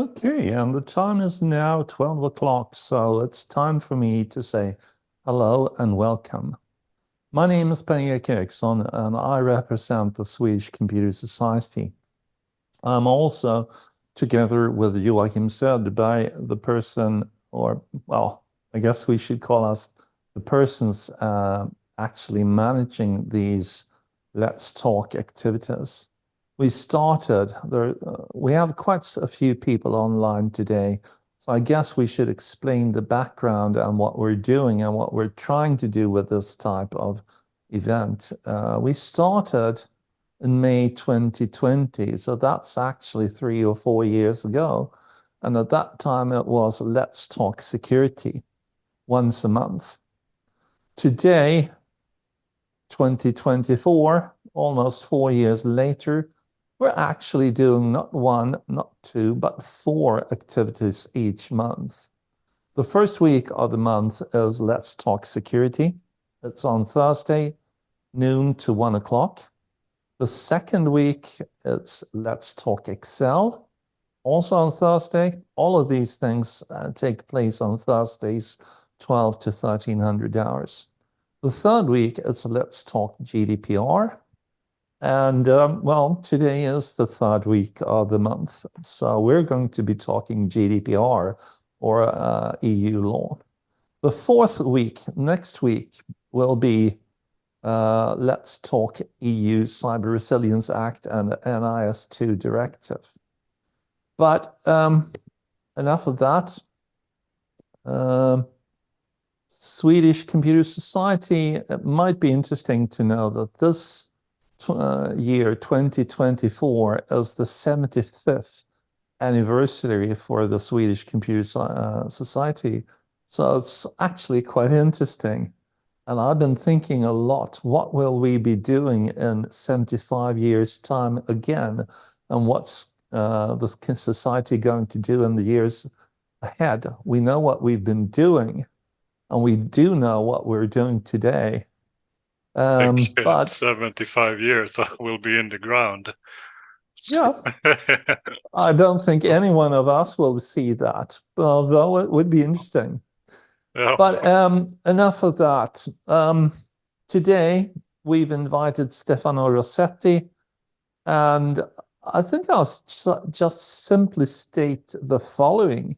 Okay, and the time is now 12 o'clock, so it's time for me to say hello and welcome. My name is Per-Erik Eriksson, and I represent the Swedish Computer Society. I'm also, together with Joachim Söderberg, the person, or, well, I guess we should call us the persons actually managing these Let's Talk activities. We have quite a few people online today, so I guess we should explain the background and what we're doing and what we're trying to do with this type of event. We started in May 2020, so that's actually 3 or 4 years ago. And at that time, it was Let's Talk Security once a month. Today, 2024, almost 4 years later, we're actually doing not one, not two, but 4 activities each month. The first week of the month is Let's Talk Security. It's on Thursday, noon to 1 o'clock. The second week, it's Let's Talk Excel, also on Thursday. All of these things take place on Thursdays, 12 to 1300 hours. The third week, it's Let's Talk GDPR. And well, today is the third week of the month. So we're going to be talking GDPR or EU law. The fourth week, next week, will be Let's Talk EU Cyber Resilience Act and NIS2 Directive. But enough of that. Swedish Computer Society, it might be interesting to know that this year, 2024, is the 75th anniversary for the Swedish Computer Society. So it's actually quite interesting. And I've been thinking a lot, what will we be doing in 75 years' time again? And what's the society going to do in the years ahead? We know what we've been doing, and we do know what we're doing today. But 75 years will be in the ground. Yeah, I don't think any one of us will see that, although it would be interesting. Yeah. But enough of that. Today, we've invited Stefano Rossetti, and I think I'll just simply state the following.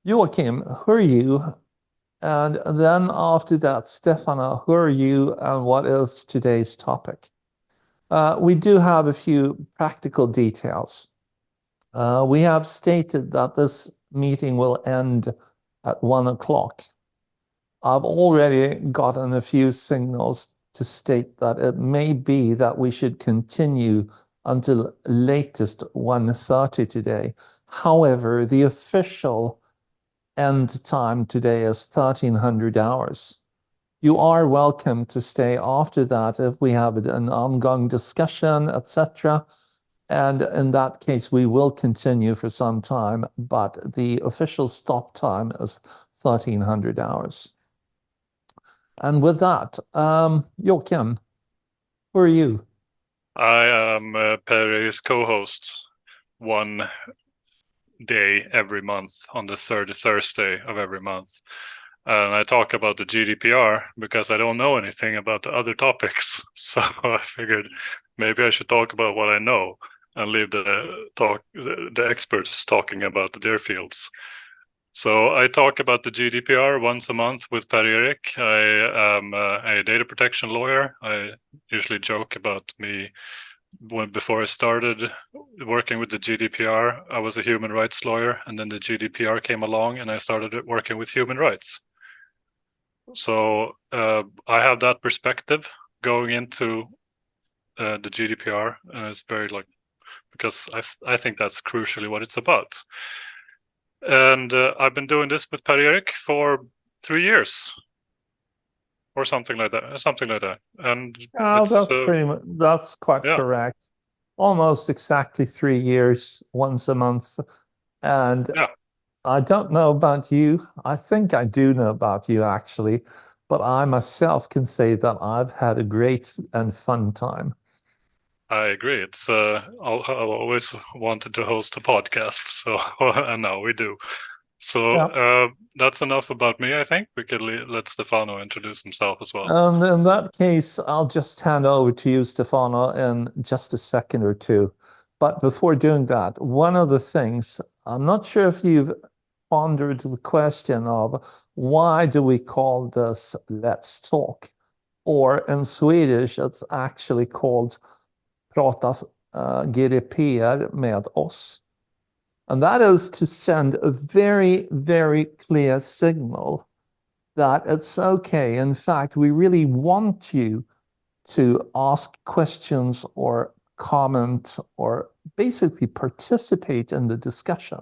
Joachim, who are you? And then after that, Stefano, who are you and what is today's topic? We do have a few practical details. We have stated that this meeting will end at 1 o'clock. I've already gotten a few signals to state that it may be that we should continue until latest 1:30 today. However, the official end time today is 1300 hours. You are welcome to stay after that if we have an ongoing discussion, etc. And in that case, we will continue for some time, but the official stop time is 1300 hours. And with that, Joachim, who are you? I am Per's co-host one day every month on the third Thursday of every month. And I talk about the GDPR because I don't know anything about the other topics. So I figured maybe I should talk about what I know and leave the experts talking about their fields. So I talk about the GDPR once a month with Per-Erik. I am a data protection lawyer. I usually joke about me before I started working with the GDPR, I was a human rights lawyer, and then the GDPR came along and I started working with human rights. So I have that perspective going into the GDPR, and it's very because I think that's crucially what it's about. And I've been doing this with Per-Erik for 3 years. Or something like that. And that's quite correct. Almost exactly 3 years, once a month. And I don't know about you. I think I do know about you, actually. But I myself can say that I've had a great and fun time. I agree. It's I've always wanted to host a podcast, so and now we do. So that's enough about me. I think we could let Stefano introduce himself as well. And in that case, I'll just hand over to you, Stefano, in just a second or two. But before doing that, one of the things, I'm not sure if you've pondered the question of why do we call this Let's Talk? Or in Swedish, it's actually called Prata GDPR med oss. And that is to send a very, very clear signal that it's okay. In fact, we really want you to ask questions or comment or basically participate in the discussion.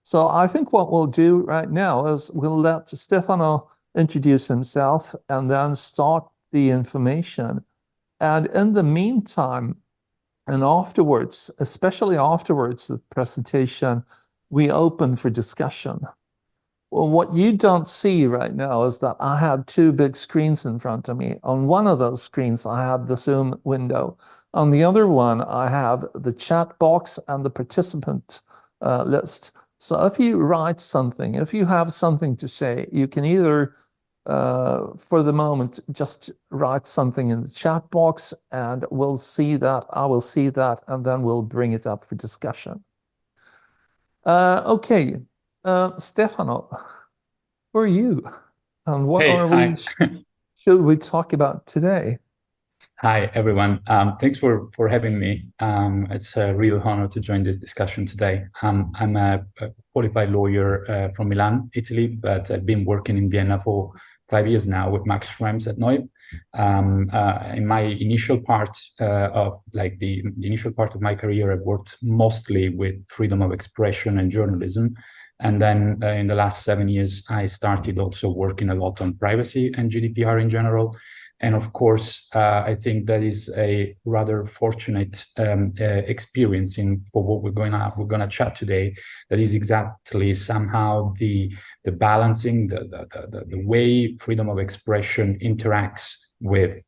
So I think what we'll do right now is we'll let Stefano introduce himself and then start the information. And in the meantime, and afterwards, especially afterwards the presentation, we open for discussion. Well, what you don't see right now is that I have two big screens in front of me. On one of those screens, I have the Zoom window. On the other one, I have the chat box and the participant list. So if you write something, if you have something to say, you can either, for the moment, just write something in the chat box and we'll see that, I will see that, and then we'll bring it up for discussion. Okay. Stefano, who are you? And what should we talk about today? Hi, everyone. Thanks for having me. It's a real honor to join this discussion today. I'm a qualified lawyer from Milan, Italy, but I've been working in Vienna for 5 years now with Max Schrems at NOYB. In my initial part the initial part of my career, I've worked mostly with freedom of expression and journalism. And then in the last 7 years, I started also working a lot on privacy and GDPR in general. And of course, I think that is a rather fortunate experience for what we're gonna chat today. That is exactly somehow the balancing, the way freedom of expression interacts with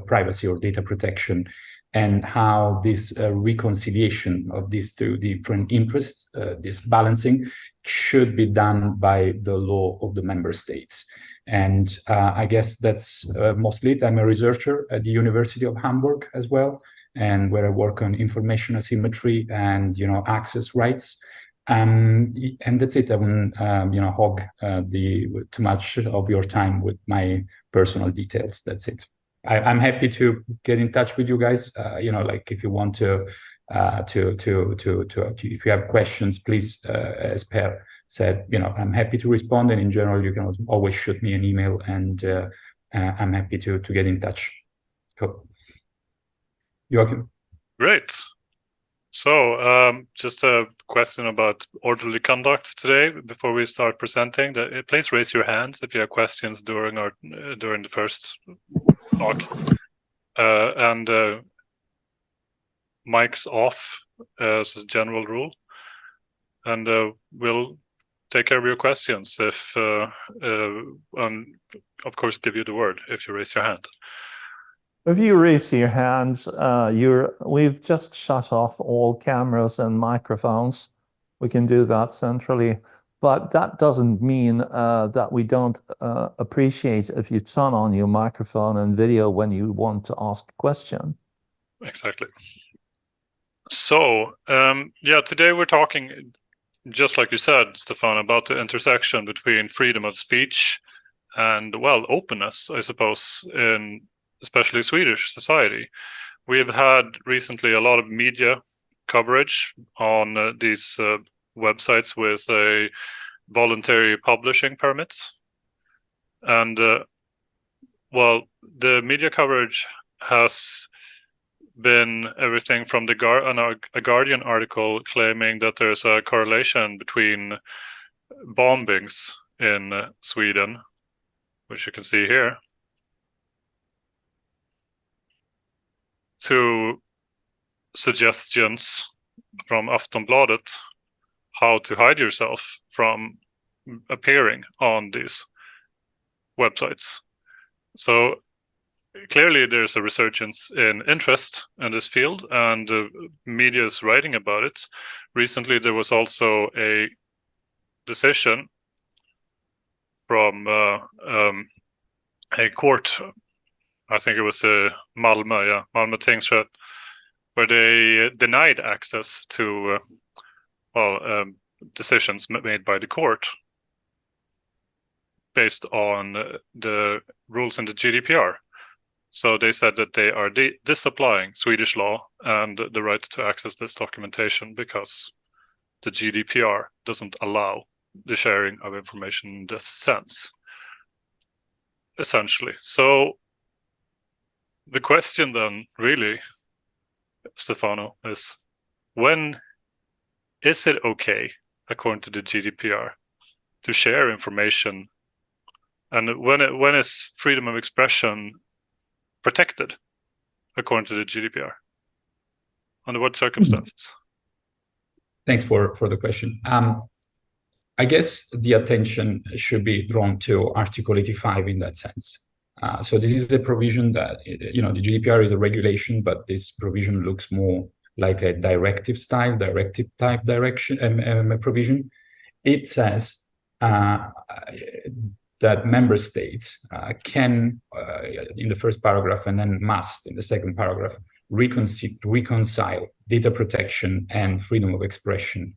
privacy or data protection, and how this reconciliation of these two different interests, this balancing, should be done by the law of the member states. And I guess that's mostly it. I'm a researcher at the University of Hamburg as well, and where I work on information asymmetry and access rights. And that's it. I won't hog too much of your time with my personal details. That's it. I'm happy to get in touch with you guys. Like if you want to if you have questions, please, as Per said, I'm happy to respond. And in general, you can always shoot me an email, and I'm happy to get in touch. Cool. Joachim. Great. So just a question about orderly conduct today before we start presenting. Please raise your hands if you have questions during the first talk. And mics off as a general rule. And we'll take care of your questions and of course give you the word if you raise your hand. If you raise your hands, we've just shut off all cameras and microphones. We can do that centrally, but that doesn't mean that we don't appreciate if you turn on your microphone and video when you want to ask a question. Exactly. So, today we're talking, just like you said, Stefan, about the intersection between freedom of speech and, well, openness, I suppose, in especially Swedish society. We have had recently a lot of media coverage on these websites with a voluntary publishing permits. And, well, the media coverage has been everything from a Guardian article claiming that there's a correlation between bombings in Sweden, which you can see here, to suggestions from Aftonbladet how to hide yourself from appearing on these websites. So clearly there's a resurgence in interest in this field, and media is writing about it. Recently, there was also a decision from a court, I think it was Malmö Tingsrätt, where they denied access to decisions made by the court based on the rules in the GDPR. So they said that they are disapplying Swedish law and the right to access this documentation because the GDPR doesn't allow the sharing of information in this sense, essentially. So the question then really, Stefano, is when is it okay, according to the GDPR, to share information? And when is freedom of expression protected, according to the GDPR? Under what circumstances? Thanks for the question. I guess the attention should be drawn to Article 85 in that sense. So this is a provision that, the GDPR is a regulation, but this provision looks more like a directive type direction provision. It says that member states can, in the first paragraph, and then must, in the second paragraph, reconcile data protection and freedom of expression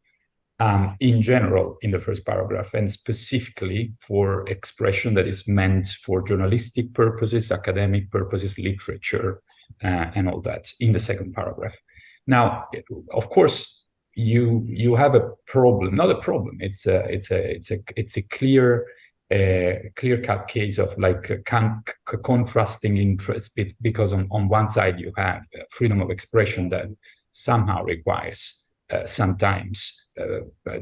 in general in the first paragraph, and specifically for expression that is meant for journalistic purposes, academic purposes, literature, and all that in the second paragraph. Now, of course, you have a problem, not a problem. It's a clear-cut case of like contrasting interests, because on one side you have freedom of expression that somehow requires sometimes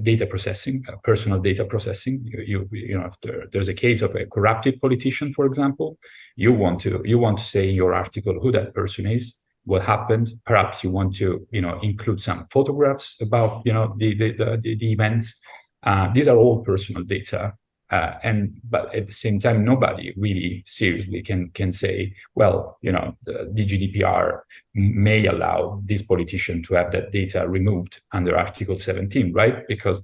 data processing, personal data processing. If there's a case of a corrupted politician, for example, you want to say in your article who that person is, what happened. Perhaps you want to include some photographs about the events. These are all personal data. But at the same time, nobody really seriously can say, well, the GDPR may allow this politician to have that data removed under Article 17, right? Because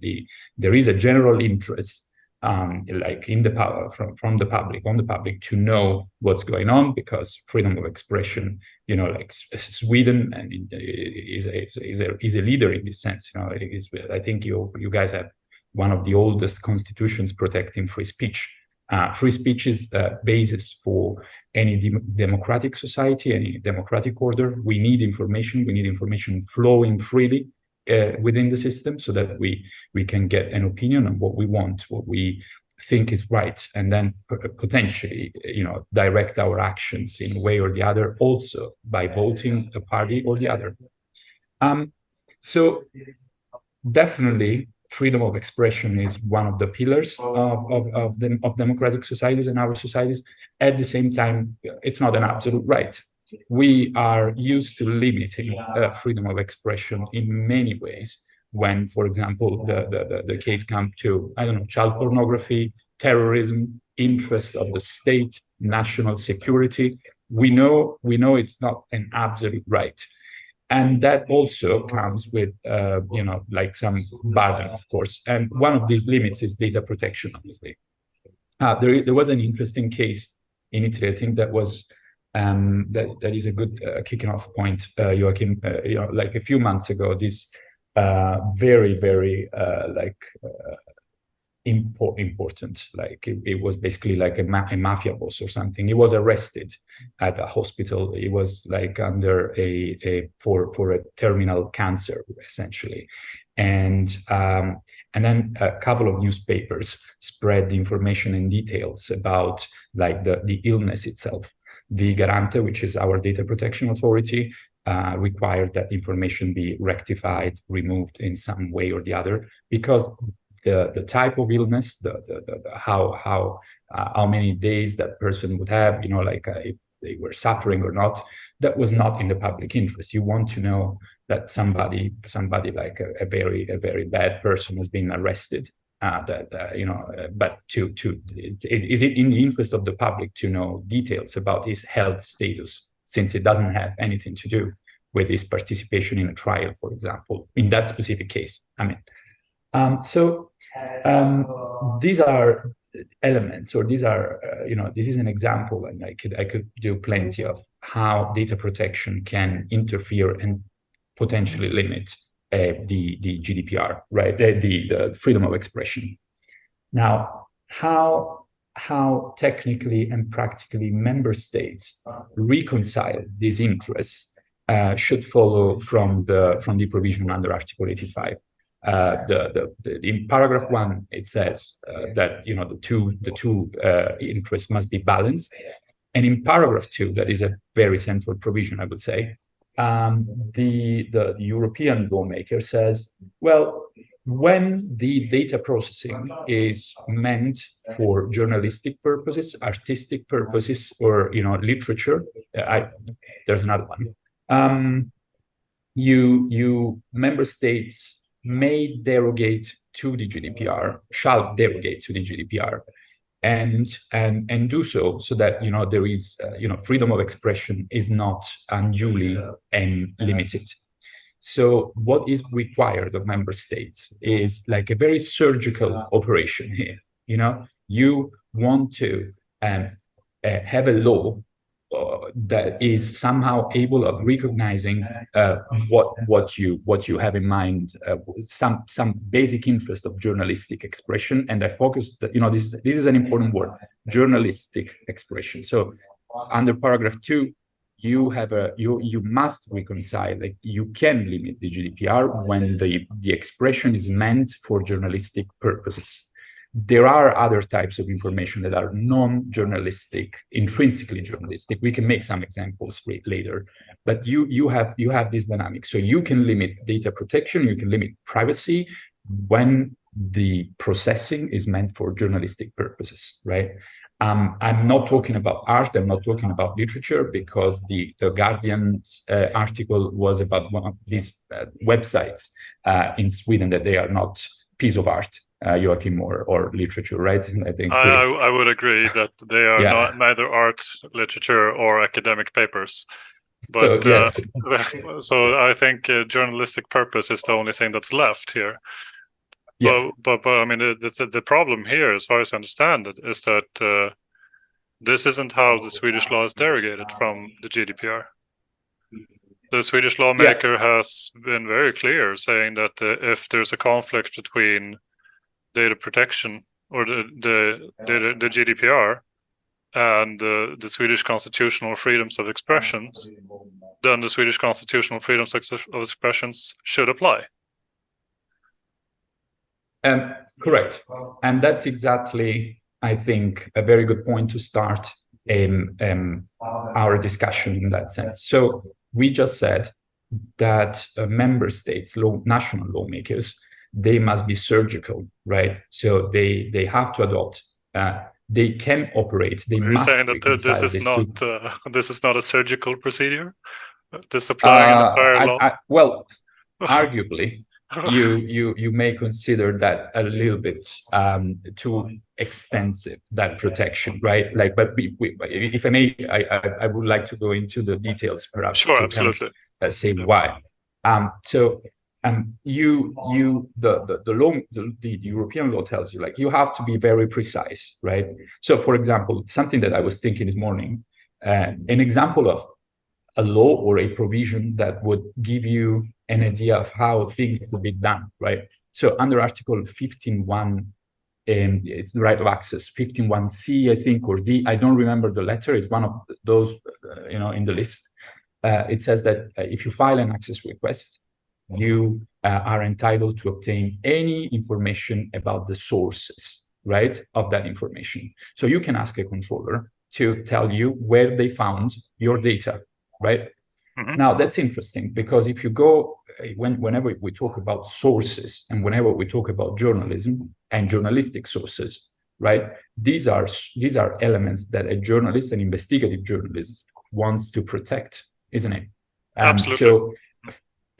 there is a general interest, like in the power from the public to know what's going on, because freedom of expression, like Sweden is a leader in this sense. I think you guys have one of the oldest constitutions protecting free speech. Free speech is the basis for any democratic society, any democratic order. We need information. We need information flowing freely within the system, so that we can get an opinion on what we want, what we think is right, and then potentially, direct our actions in a way or the other, also by voting a party or the other. So definitely, freedom of expression is one of the pillars of democratic societies and our societies. At the same time, it's not an absolute right. We are used to limiting freedom of expression in many ways. When, for example, the case comes to, child pornography, terrorism, interests of the state, national security, we know it's not an absolute right. And that also comes with, like some burden, of course. And one of these limits is data protection, obviously. There was an interesting case in Italy, I think that was, that is a good kicking off point, Joachim. Like a few months ago, this very, very important, like it was basically like a mafia boss or something. He was arrested at a hospital. He was like under for a terminal cancer, essentially. And then a couple of newspapers spread the information and details about like the illness itself. The Garante, which is our data protection authority, required that information be rectified, removed in some way or the other, because the type of illness, how many days that person would have, if they were suffering or not, that was not in the public interest. You want to know that somebody like a very bad person has been arrested, but is it in the interest of the public to know details about his health status, since it doesn't have anything to do with his participation in a trial, for example, in that specific case? I mean, these are elements, or these are, this is an example, and I could do plenty of how data protection can interfere and potentially limit the GDPR, right? The freedom of expression. Now, how technically and practically member states reconcile these interests should follow from the provision under Article 85. In paragraph 1, it says that the two interests must be balanced, and in paragraph 2, that is a very central provision, I would say. The European lawmaker says, well, when the data processing is meant for journalistic purposes, artistic purposes, or literature, there's another one. Member states may derogate to the GDPR, shall derogate to the GDPR, and do so that there is freedom of expression is not unduly and limited. So what is required of member states is like a very surgical operation here. You want to have a law that is somehow able of recognizing what you have in mind, some basic interest of journalistic expression. And I focused that this is an important word, journalistic expression. So under paragraph 2, you must reconcile, like you can limit the GDPR when the expression is meant for journalistic purposes. There are other types of information that are non-journalistic, intrinsically journalistic. We can make some examples later, but you have this dynamic. So you can limit data protection, you can limit privacy when the processing is meant for journalistic purposes, right? I'm not talking about art, I'm not talking about literature, because the Guardian's article was about one of these websites in Sweden that they are not piece of art. Joachim, or literature, right? I think I would agree that they are neither art, literature, or academic papers. But so, yes. So I think journalistic purpose is the only thing that's left here. Yeah. But I mean, the problem here, as far as I understand it, is that this isn't how the Swedish law is derogated from the GDPR. The Swedish lawmaker has been very clear, saying that if there's a conflict between data protection or the GDPR and the Swedish constitutional freedoms of expression, then the Swedish constitutional freedoms of expressions should apply. Correct. And that's exactly, I think, a very good point to start our discussion in that sense. So we just said that member states, national lawmakers, they must be surgical, right? So they have to adopt. They can operate. They must. You're saying that this is not a surgical procedure. This applying an entire law. Well, arguably, you may consider that a little bit too extensive, that protection, right? Like, but if I may, I would like to go into the details, perhaps. Sure, absolutely. Say why. The European law tells you, like, you have to be very precise, right? So, for example, something that I was thinking this morning, an example of a law or a provision that would give you an idea of how things would be done, right? So, under Article 15.1, it's the right of access, 15.1c, I think, or D. I don't remember the letter. It's one of those, in the list. It says that if you file an access request, you are entitled to obtain any information about the sources, right, of that information. So you can ask a controller to tell you where they found your data, right? Mm-hmm. Now, that's interesting, because if you go, whenever we talk about sources and whenever we talk about journalism and journalistic sources, right, these are elements that a journalist, an investigative journalist, wants to protect, isn't it? Absolutely. So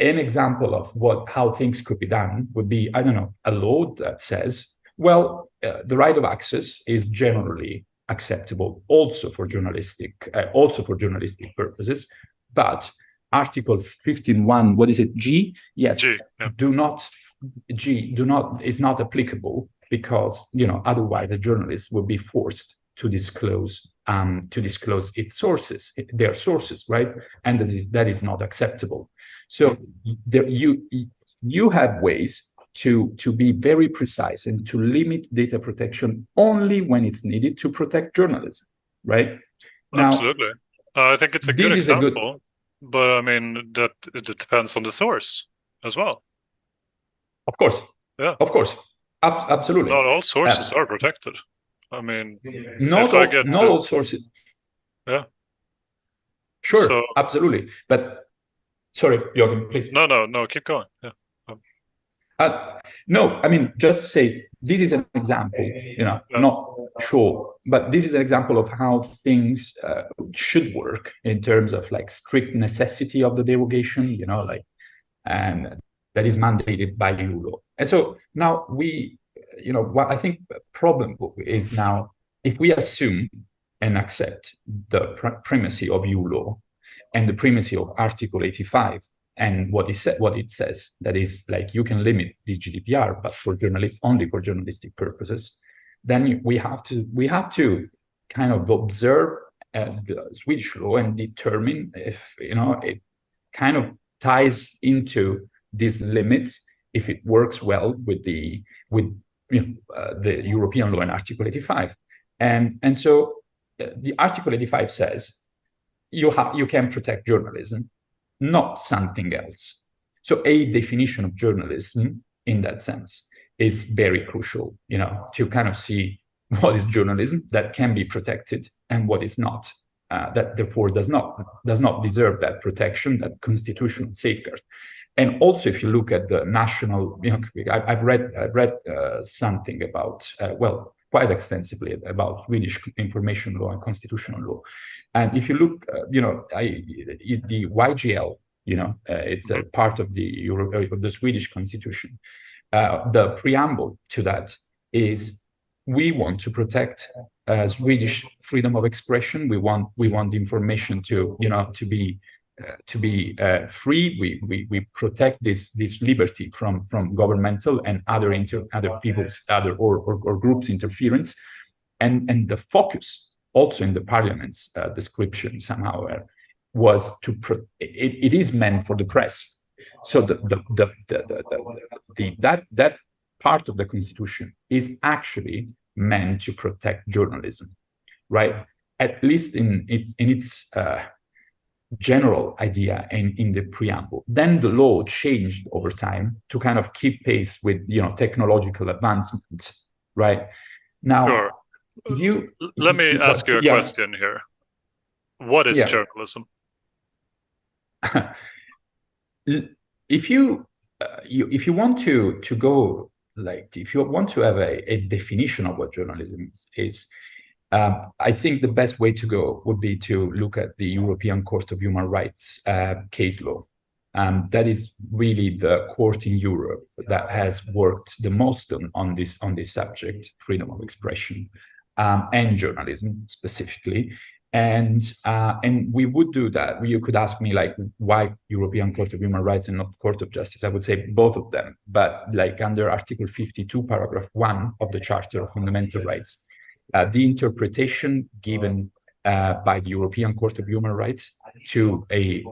an example of how things could be done would be, I don't know, a law that says Well, the right of access is generally acceptable also for journalistic purposes, but Article 15.1, what is it? G? Yes. G, yeah. Is not applicable because, otherwise the journalist will be forced to disclose its sources, their sources, right? And that is not acceptable. So you have ways to be very precise and to limit data protection only when it's needed to protect journalism, right? Now, absolutely. I think it's a good example, but I mean, that it depends on the source as well. Of course. Yeah. Of course. Absolutely. Not all sources are protected. I mean, not all sources. Yeah. Sure, so, absolutely. But sorry, Jörgen, please. No, keep going. Yeah. No, I mean, just to say, this is an example, not sure, but this is an example of how things should work in terms of like strict necessity of the derogation, and that is mandated by EU law. And so now what I think the problem is now, if we assume and accept the primacy of EU law and the primacy of Article 85, and what it says, that is like you can limit the GDPR, but for journalists, only for journalistic purposes, then we have to kind of observe the Swedish law and determine if it kind of ties into these limits, if it works well with the European law in Article 85, and so the Article 85 says you can protect journalism, not something else. So a definition of journalism in that sense is very crucial, to kind of see what is journalism that can be protected and what is not, that therefore does not deserve that protection, that constitutional safeguard. And also, if you look at the national, I've read something about, quite extensively about Swedish information law and constitutional law. And if you look, the YGL, it's a part of the Swedish constitution. The preamble to that is, we want to protect Swedish freedom of expression. We want the information to be free. We protect this liberty from governmental and other people's or groups interference, and the focus also in the parliament's description somehow was it is meant for the press. So that part of the constitution is actually meant to protect journalism, right? At least in its general idea and in the preamble. Then the law changed over time to kind of keep pace with technological advancements, right? Now, sure. Let me ask you a question here. What is journalism? If you want to go, like, if you want to have a definition of what journalism is, I think the best way to go would be to look at the European Court of Human Rights case law. That is really the court in Europe that has worked the most on this subject, freedom of expression and journalism specifically. And we would do that. You could ask me, like, why European Court of Human Rights and not Court of Justice? I would say both of them. But like under Article 52, paragraph 1 of the Charter of Fundamental Rights, the interpretation given by the European Court of Human Rights to a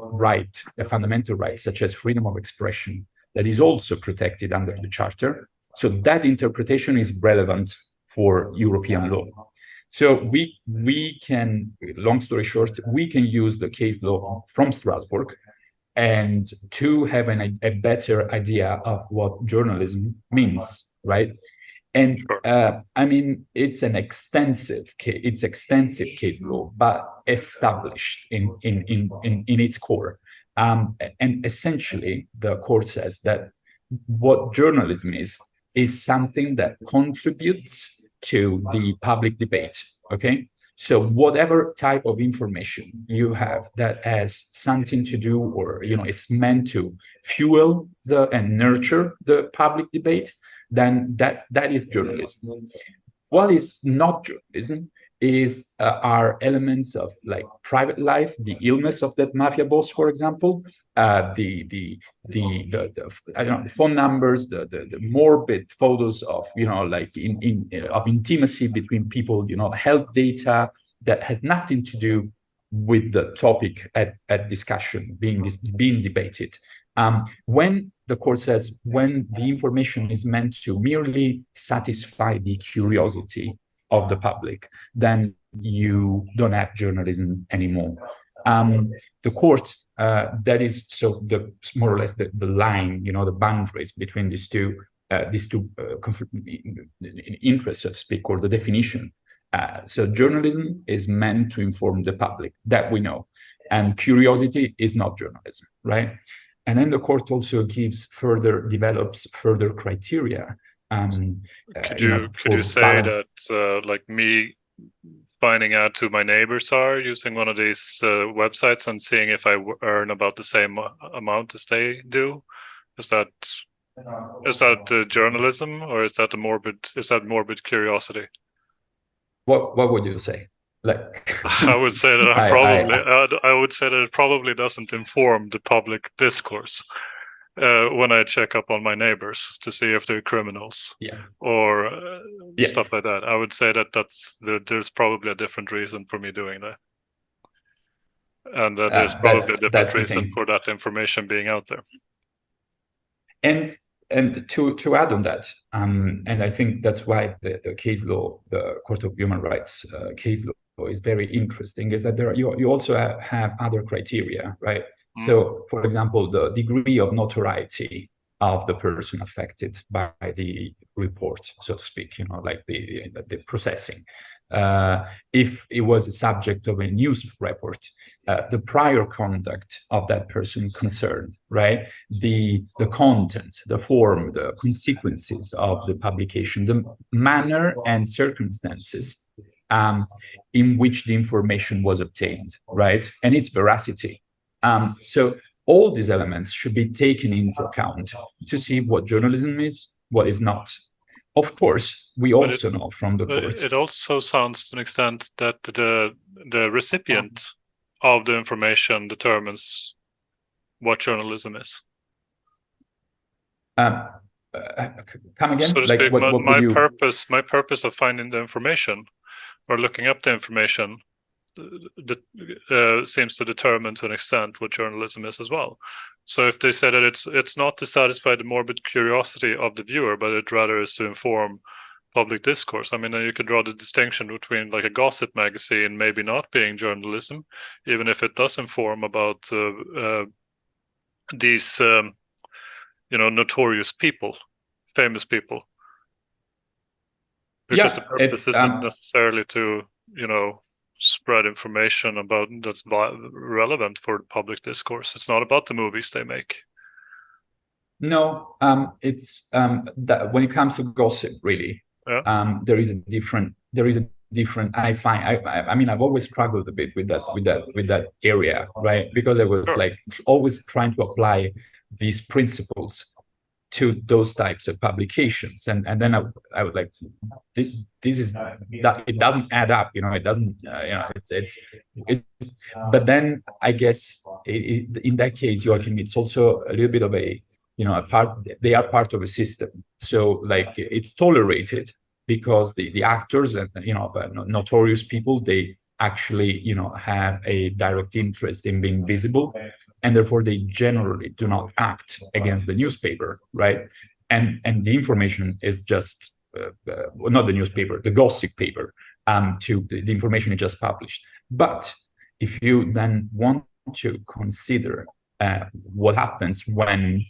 fundamental right, such as freedom of expression, that is also protected under the Charter. So that interpretation is relevant for European law. So we can, long story short, we can use the case law from Strasbourg and to have a better idea of what journalism means, right? And I mean, it's extensive case law, but established in its core. And essentially, the court says that what journalism is something that contributes to the public debate. Okay, so whatever type of information you have that has something to do, or is meant to fuel and nurture the public debate, then that is journalism. What is not journalism are elements of like private life, the illness of that mafia boss, for example, the I don't know, the phone numbers, the morbid photos of, you know, like of intimacy between people, you know, health data that has nothing to do with the topic at discussion being debated. When the court says when the information is meant to merely satisfy the curiosity of the public, then you don't have journalism anymore. The court, that is so more or less the line, you know, the boundaries between these two interests, so to speak, or the definition. So journalism is meant to inform the public, that we know, and curiosity is not journalism, right? And then the court also develops further criteria. Could you say balance. That like me finding out who my neighbors are using one of these websites and seeing if I earn about the same amount as they do, is that journalism, or is that morbid curiosity? What would you say? Like, I would say that I would say that it probably doesn't inform the public discourse when I check up on my neighbors to see if they're criminals, or stuff like that. I would say that there's probably a different reason for me doing that, and that there's probably a different reason for that information being out there. And to add on that, and I think that's why the case law, the Court of Human Rights case law is very interesting, is that you also have other criteria, right? So, for example, the degree of notoriety of the person affected by the report, so to speak, you know, like the processing. If it was a subject of a news report, the prior conduct of that person concerned, right? The content, the form, the consequences of the publication, the manner and circumstances in which the information was obtained, right? And its veracity. So all these elements should be taken into account to see what journalism is, what is not. Of course, we also know from the court. It also sounds to an extent that the recipient of the information determines what journalism is. Come again? So to like, speak, what my purpose of finding the information or looking up the information seems to determine to an extent what journalism is as well. So if they say that it's not to satisfy the morbid curiosity of the viewer, but it rather is to inform public discourse. I mean, you could draw the distinction between like a gossip magazine maybe not being journalism, even if it does inform about these notorious people, famous people. Because the purpose isn't necessarily to, spread information about that's relevant for public discourse. It's not about the movies they make. No, it's that when it comes to gossip, really, there is a different. I mean, I've always struggled a bit with that area, right? Because I was like always trying to apply these principles to those types of publications, and then I was like, this is that it doesn't add up, it doesn't, it's but then I guess in that case, Joachim, it's also a little bit of a they are part of a system, so like it's tolerated because the actors and notorious people, they actually have a direct interest in being visible, and therefore they generally do not act against the newspaper, right? And the information is just not the newspaper, the gossip paper. The information is just published. But if you then want to consider what happens when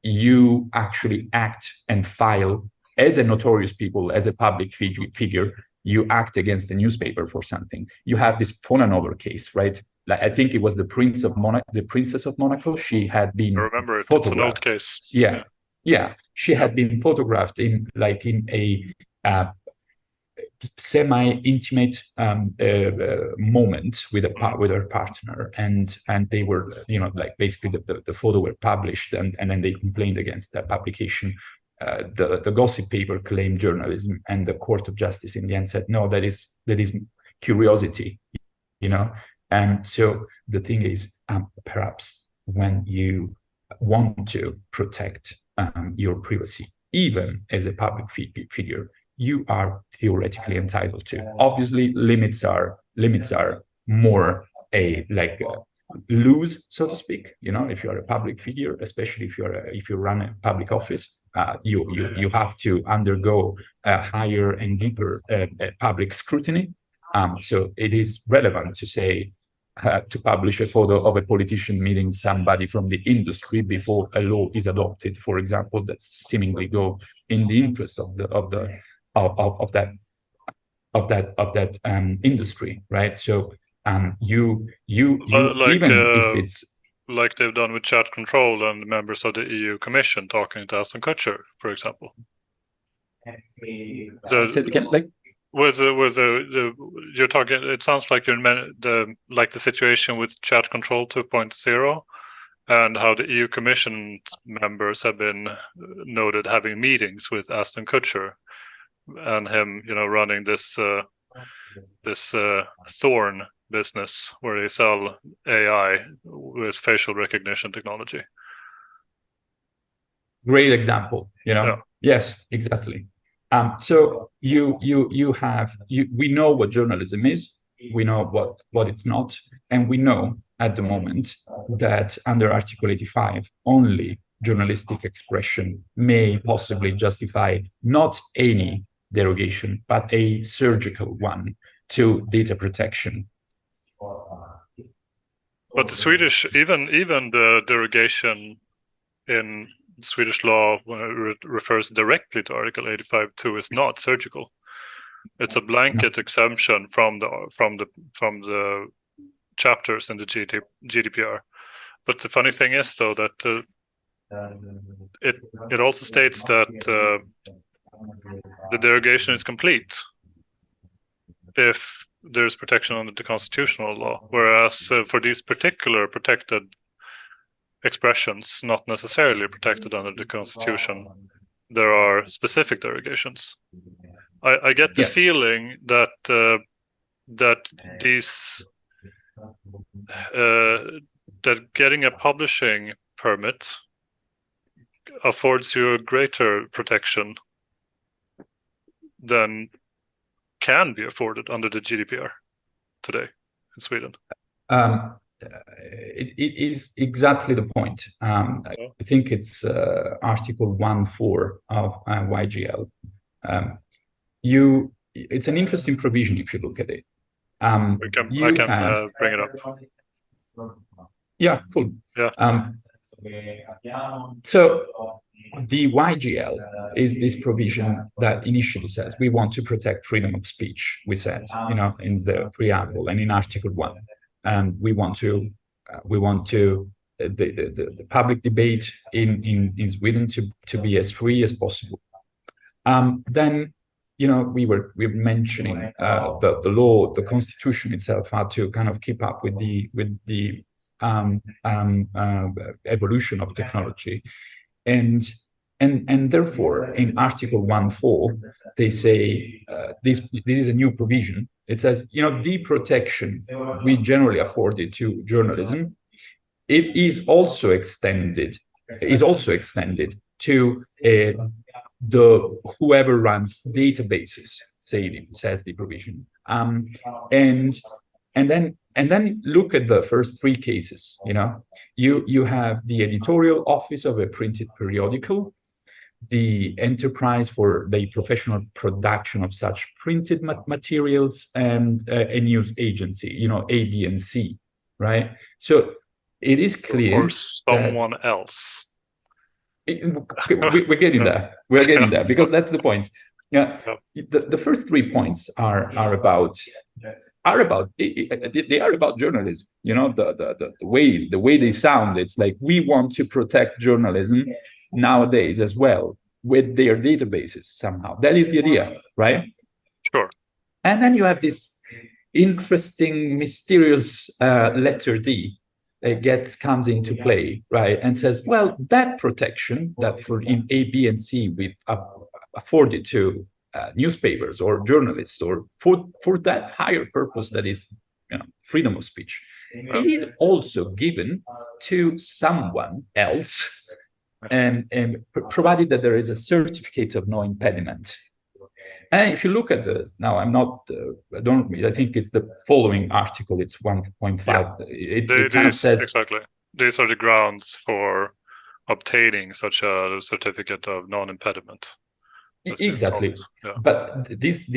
you actually act and file as a notorious people, as a public figure, you act against the newspaper for something. You have this Phonanover case, right? Like, I think it was the Princess of Monaco. She had been photographed. It's an old case. Yeah. She had been photographed in a semi-intimate moment with her partner, and they were, basically the photo were published, and then they complained against that publication. the gossip paper claimed journalism, and the Court of Justice in the end said, no, that is curiosity, you know. And so the thing is, perhaps when you want to protect your privacy, even as a public figure, you are theoretically entitled to. Obviously, limits are more loose, so to speak. You know, if you are a public figure, especially if you run a public office, you have to undergo a higher and deeper public scrutiny. So it is relevant to say, to publish a photo of a politician meeting somebody from the industry before a law is adopted, for example, that seemingly go in the interest of that industry, right? So you even if it's like they've done with chat control and members of the EU Commission talking to Aston Kutcher, for example. With the you're talking, it sounds like you're the situation with chat control 2.0, and how the EU Commission members have been noted having meetings with Aston Kutcher, and him, you know, running this Thorn business where they sell AI with facial recognition technology. Great example, you know. Yeah. Yes, exactly. So we know what journalism is, we know what it's not, and we know at the moment that under Article 85, only journalistic expression may possibly justify not any derogation, but a surgical one to data protection. But the Swedish, even the derogation in Swedish law, when it refers directly to Article 85.2, is not surgical. It's a blanket exemption from the chapters in the GDPR. But the funny thing is, though, that it also states that the derogation is complete if there's protection under the constitutional law, whereas for these particular protected expressions, not necessarily protected under the Constitution, there are specific derogations. I get the feeling that that getting a publishing permit affords you a greater protection than can be afforded under the GDPR today in Sweden. It is exactly the point. I think it's Article 1.4 of YGL. It's an interesting provision if you look at it. I can bring it up. Yeah, cool. Yeah. So the YGL is this provision that initially says we want to protect freedom of speech. We said, you know, in the preamble and in Article 1. And we want to the public debate in Sweden to be as free as possible. Then, you know, we were mentioning the law, the Constitution itself had to kind of keep up with the evolution of technology, and therefore in Article 1.4 they say this is a new provision. It says, you know, the protection we generally afforded to journalism, it is also extended to the whoever runs databases, says the provision, and then look at the first three cases. You know, you have the editorial office of a printed periodical, the enterprise for the professional production of such printed materials, and a news agency, you know, A, B, and C, right? So it is clear. Or someone else. We're getting there. We're getting there, because that's the point. Yeah, the first 3 points are about journalism. You know, the way they sound. It's like we want to protect journalism nowadays as well with their databases somehow. That is the idea, right? Sure. And then you have this interesting, mysterious letter D comes into play, right, and says, well, that protection that for in A, B, and C we've afforded to newspapers or journalists, or for that higher purpose that is, freedom of speech, it is also given to someone else, and provided that there is a certificate of no impediment. And if you look at this, now I'm not, I think it's the following article, it's 1.5. Yeah. It kind of says... Exactly. These are the grounds for obtaining such a certificate of non-impediment. Exactly. Yeah. But these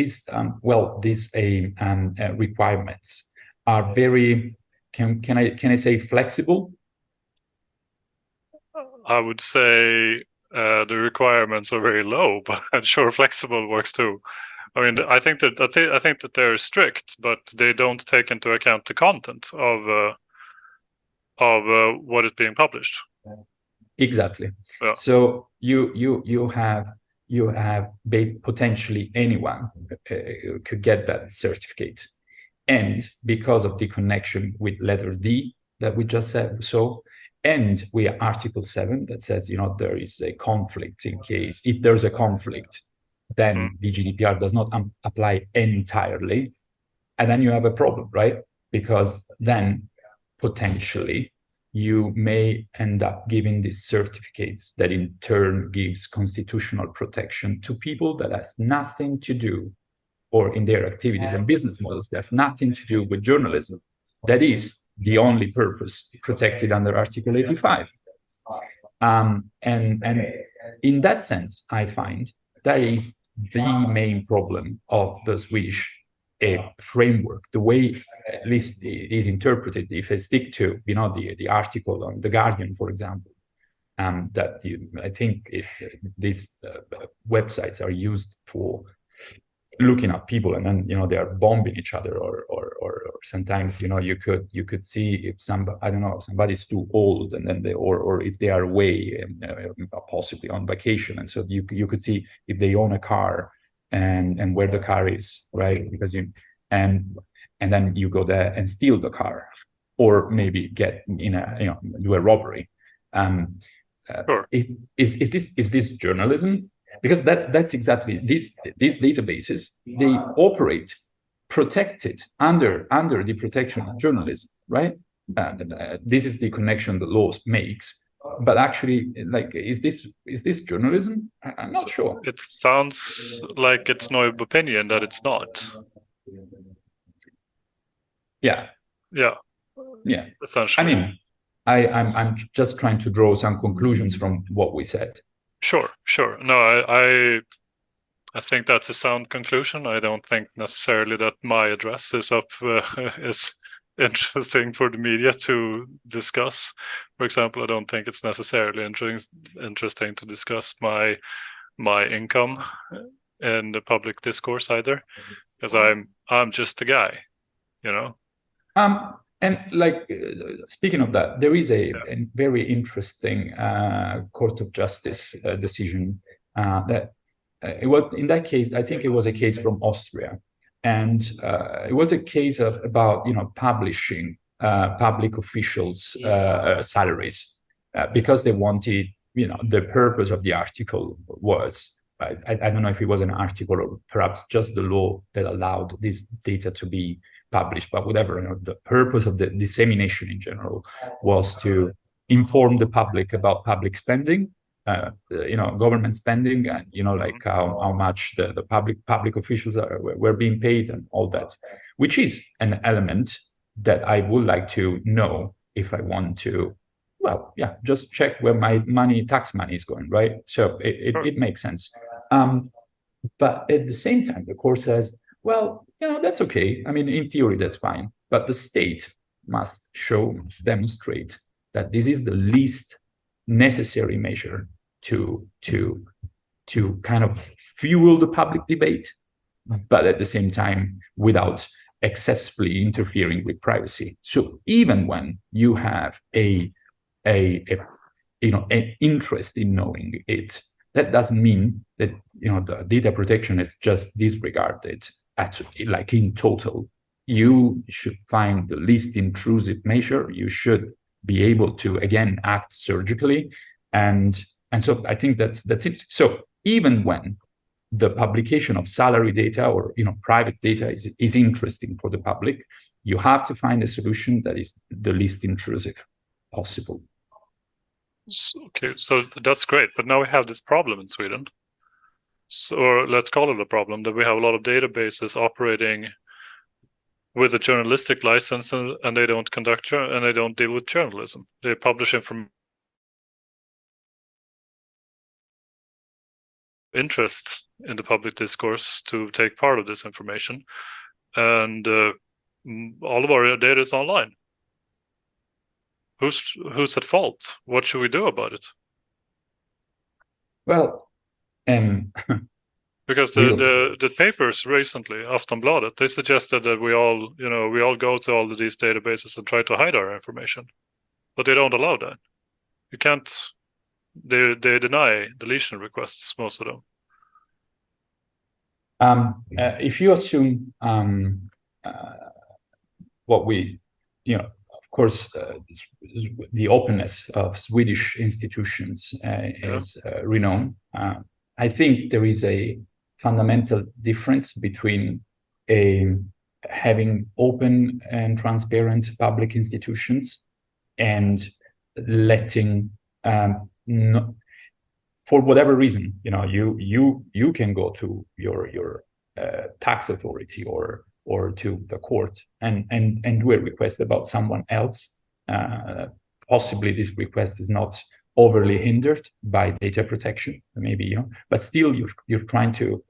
requirements are very, can I say flexible? I would say the requirements are very low, but I'm sure flexible works too. I mean, I think that they're strict, but they don't take into account the content of what is being published. Exactly. Yeah. So you have potentially anyone could get that certificate, and because of the connection with letter D that we just said, and we have Article 7 that says, there is a conflict in case, if there's a conflict, then the GDPR does not apply entirely. And then you have a problem, right? Because then potentially you may end up giving these certificates that in turn gives constitutional protection to people that has nothing to do, or in their activities and business models that have nothing to do with journalism. That is the only purpose protected under Article 85. And in that sense, I find that is the main problem of the Swedish framework, the way at least it is interpreted. If I stick to the article on The Guardian, for example, that I think these websites are used for looking at people, and then they are bombing each other, or sometimes you could see if somebody's too old, and then or if they are away, possibly on vacation, and so you could see if they own a car and where the car is, right? Because and then you go there and steal the car, or maybe get do a robbery. Sure. Is this journalism? Because that's exactly these databases, they operate protected under the protection of journalism, right? This is the connection the law makes. But actually, is this journalism? I'm not sure. It sounds like it's NOYB opinion that it's not. Yeah. Yeah. Yeah. Essentially. I mean, I'm just trying to draw some conclusions from what we said. Sure. No, I think that's a sound conclusion. I don't think necessarily that my address is interesting for the media to discuss. For example, I don't think it's necessarily interesting to discuss my income in the public discourse either, because I'm just a guy, And speaking of that, there is a very interesting Court of Justice decision that it was, in that case, I think it was a case from Austria, and it was a case about publishing public officials' salaries because they wanted, the purpose of the article was, I don't know if it was an article or perhaps just the law that allowed this data to be published, but whatever, the purpose of the dissemination in general was to inform the public about public spending, government spending, and how much the public officials were being paid and all that, which is an element that I would like to know if I want to, just check where my tax money is going, right? So it makes sense. But at the same time, the court says, well, that's okay. I mean, in theory, that's fine. But the state must demonstrate that this is the least necessary measure to kind of fuel the public debate, but at the same time, without excessively interfering with privacy. So even when you have an interest in knowing it, that doesn't mean that the data protection is just disregarded. Actually, in total, you should find the least intrusive measure. You should be able to again act surgically, and so I think that's it. So even when the publication of salary data or private data is interesting for the public, you have to find a solution that is the least intrusive possible. Okay, so that's great, but now we have this problem in Sweden. So, or let's call it a problem, that we have a lot of databases operating with a journalistic license, and they don't conduct and they don't deal with journalism. They publish information. Interest in the public discourse to take part of this information, and all of our data is online. Who's at fault? What should we do about it? Well, because the papers recently, Aftonbladet, they suggested that we all go to all of these databases and try to hide our information, but they don't allow that. You can't. They deny deletion requests, most of them. If you assume what we, of course, the openness of Swedish institutions is renowned. I think there is a fundamental difference between having open and transparent public institutions and letting for whatever reason, you can go to your tax authority or to the court and do a request about someone else. Possibly this request is not overly hindered by data protection, maybe, but still you're trying to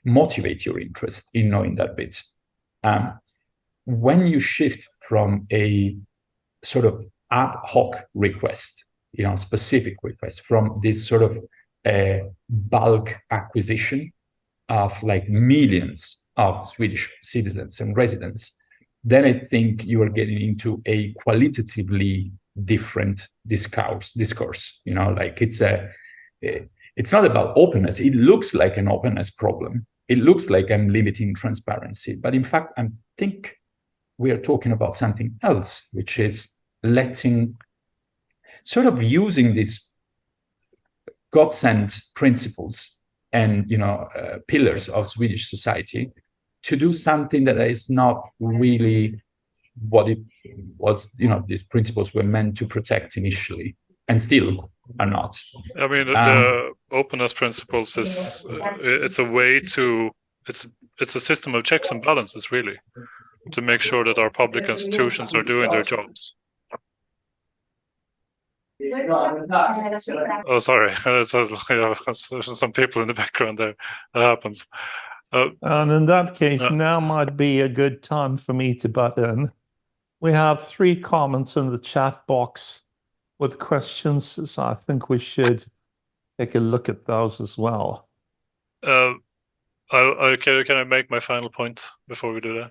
motivate your interest in knowing that bit. When you shift from a sort of ad hoc request, specific request, from this sort of bulk acquisition of like millions of Swedish citizens and residents, then I think you are getting into a qualitatively different discourse. Like it's not about openness. It looks like an openness problem. It looks like I'm limiting transparency, but in fact, I think we are talking about something else, which is sort of using these God-sent principles and pillars of Swedish society to do something that is not really what it was. These principles were meant to protect initially, and still are not. I mean, the openness principles is it's a way to it's a system of checks and balances, really, to make sure that our public institutions are doing their jobs. Oh, sorry. There's some people in the background there. That happens. And in that case, now might be a good time for me to butt in. We have 3 comments in the chat box with questions, so I think we should take a look at those as well. Can I make my final point before we do that?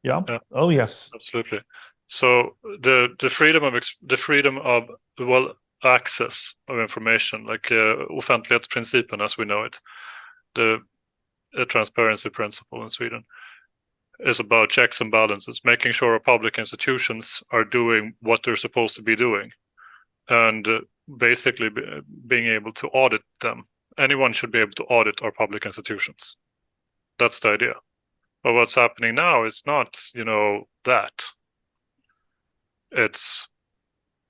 Yeah. Oh, yes. Absolutely. So the freedom of access of information, like offentlighetsprincipen as we know it, the transparency principle in Sweden, is about checks and balances, making sure our public institutions are doing what they're supposed to be doing, and basically being able to audit them. Anyone should be able to audit our public institutions. That's the idea. But what's happening now is not, that. It's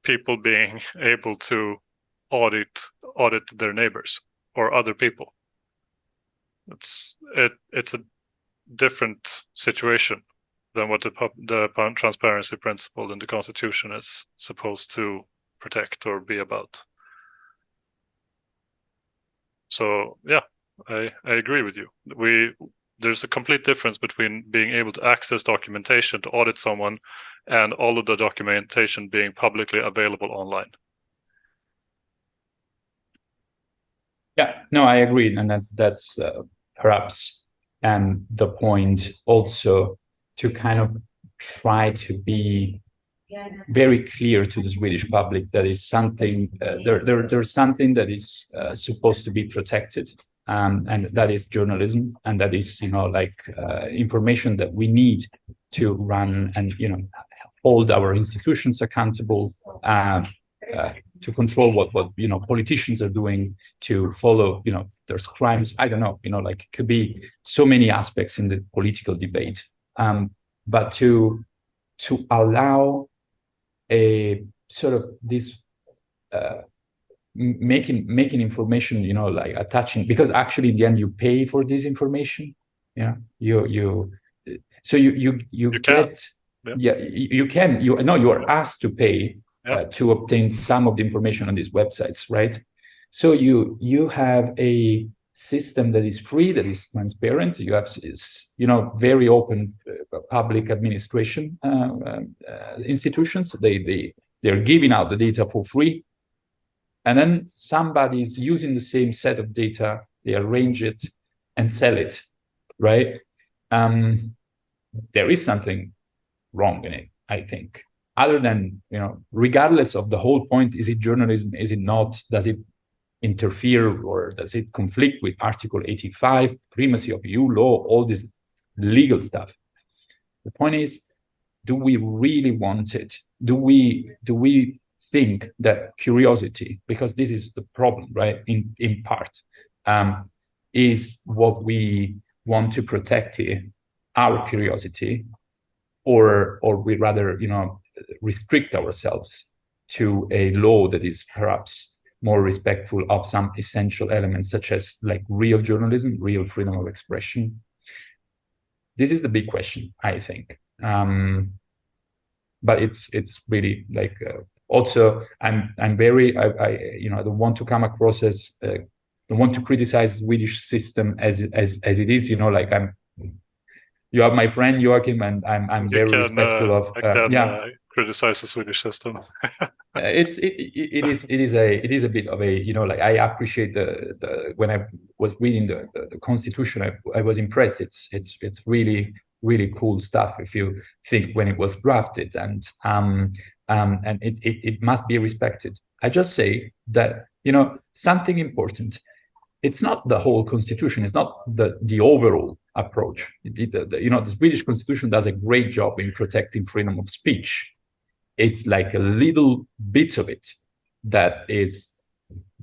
people being able to audit their neighbors or other people. It's a different situation than what the transparency principle in the Constitution is supposed to protect or be about. So yeah, I agree with you. There's a complete difference between being able to access documentation to audit someone and all of the documentation being publicly available online. Yeah, no, I agree. And that's perhaps the point also, to kind of try to be very clear to the Swedish public that is something, there's something that is supposed to be protected. And that is journalism, and that is, information that we need to run and hold our institutions accountable, to control what politicians are doing, to follow there's crimes. I don't know, like it could be so many aspects in the political debate, but to allow a sort of this making information like attaching, because actually in the end you pay for this information. You get, you are asked to pay to obtain some of the information on these websites, right? So you have a system that is free, that is transparent. You have very open public administration institutions. They're giving out the data for free, and then somebody's using the same set of data, they arrange it and sell it, right? There is something wrong in it, I think. Other than, regardless of the whole point, is it journalism, is it not? Does it interfere or does it conflict with Article 85, primacy of EU law, all this legal stuff? The point is, do we really want it? Do we think that curiosity, because this is the problem, right, in part, is what we want to protect here, our curiosity, or we rather restrict ourselves to a law that is perhaps more respectful of some essential elements, such as like real journalism, real freedom of expression? This is the big question, I think. But it's really like also I'm very I don't want to come across as don't want to criticize Swedish system as it is. Like you are my friend Joachim, and I'm very respectful of. Criticize the Swedish system. It is a bit of a like I appreciate the when I was reading the Constitution, I was impressed. It's really cool stuff if you think when it was drafted, and it must be respected. I just say that something important. It's not the whole Constitution. It's not the overall approach. The Swedish Constitution does a great job in protecting freedom of speech. It's like a little bit of it that is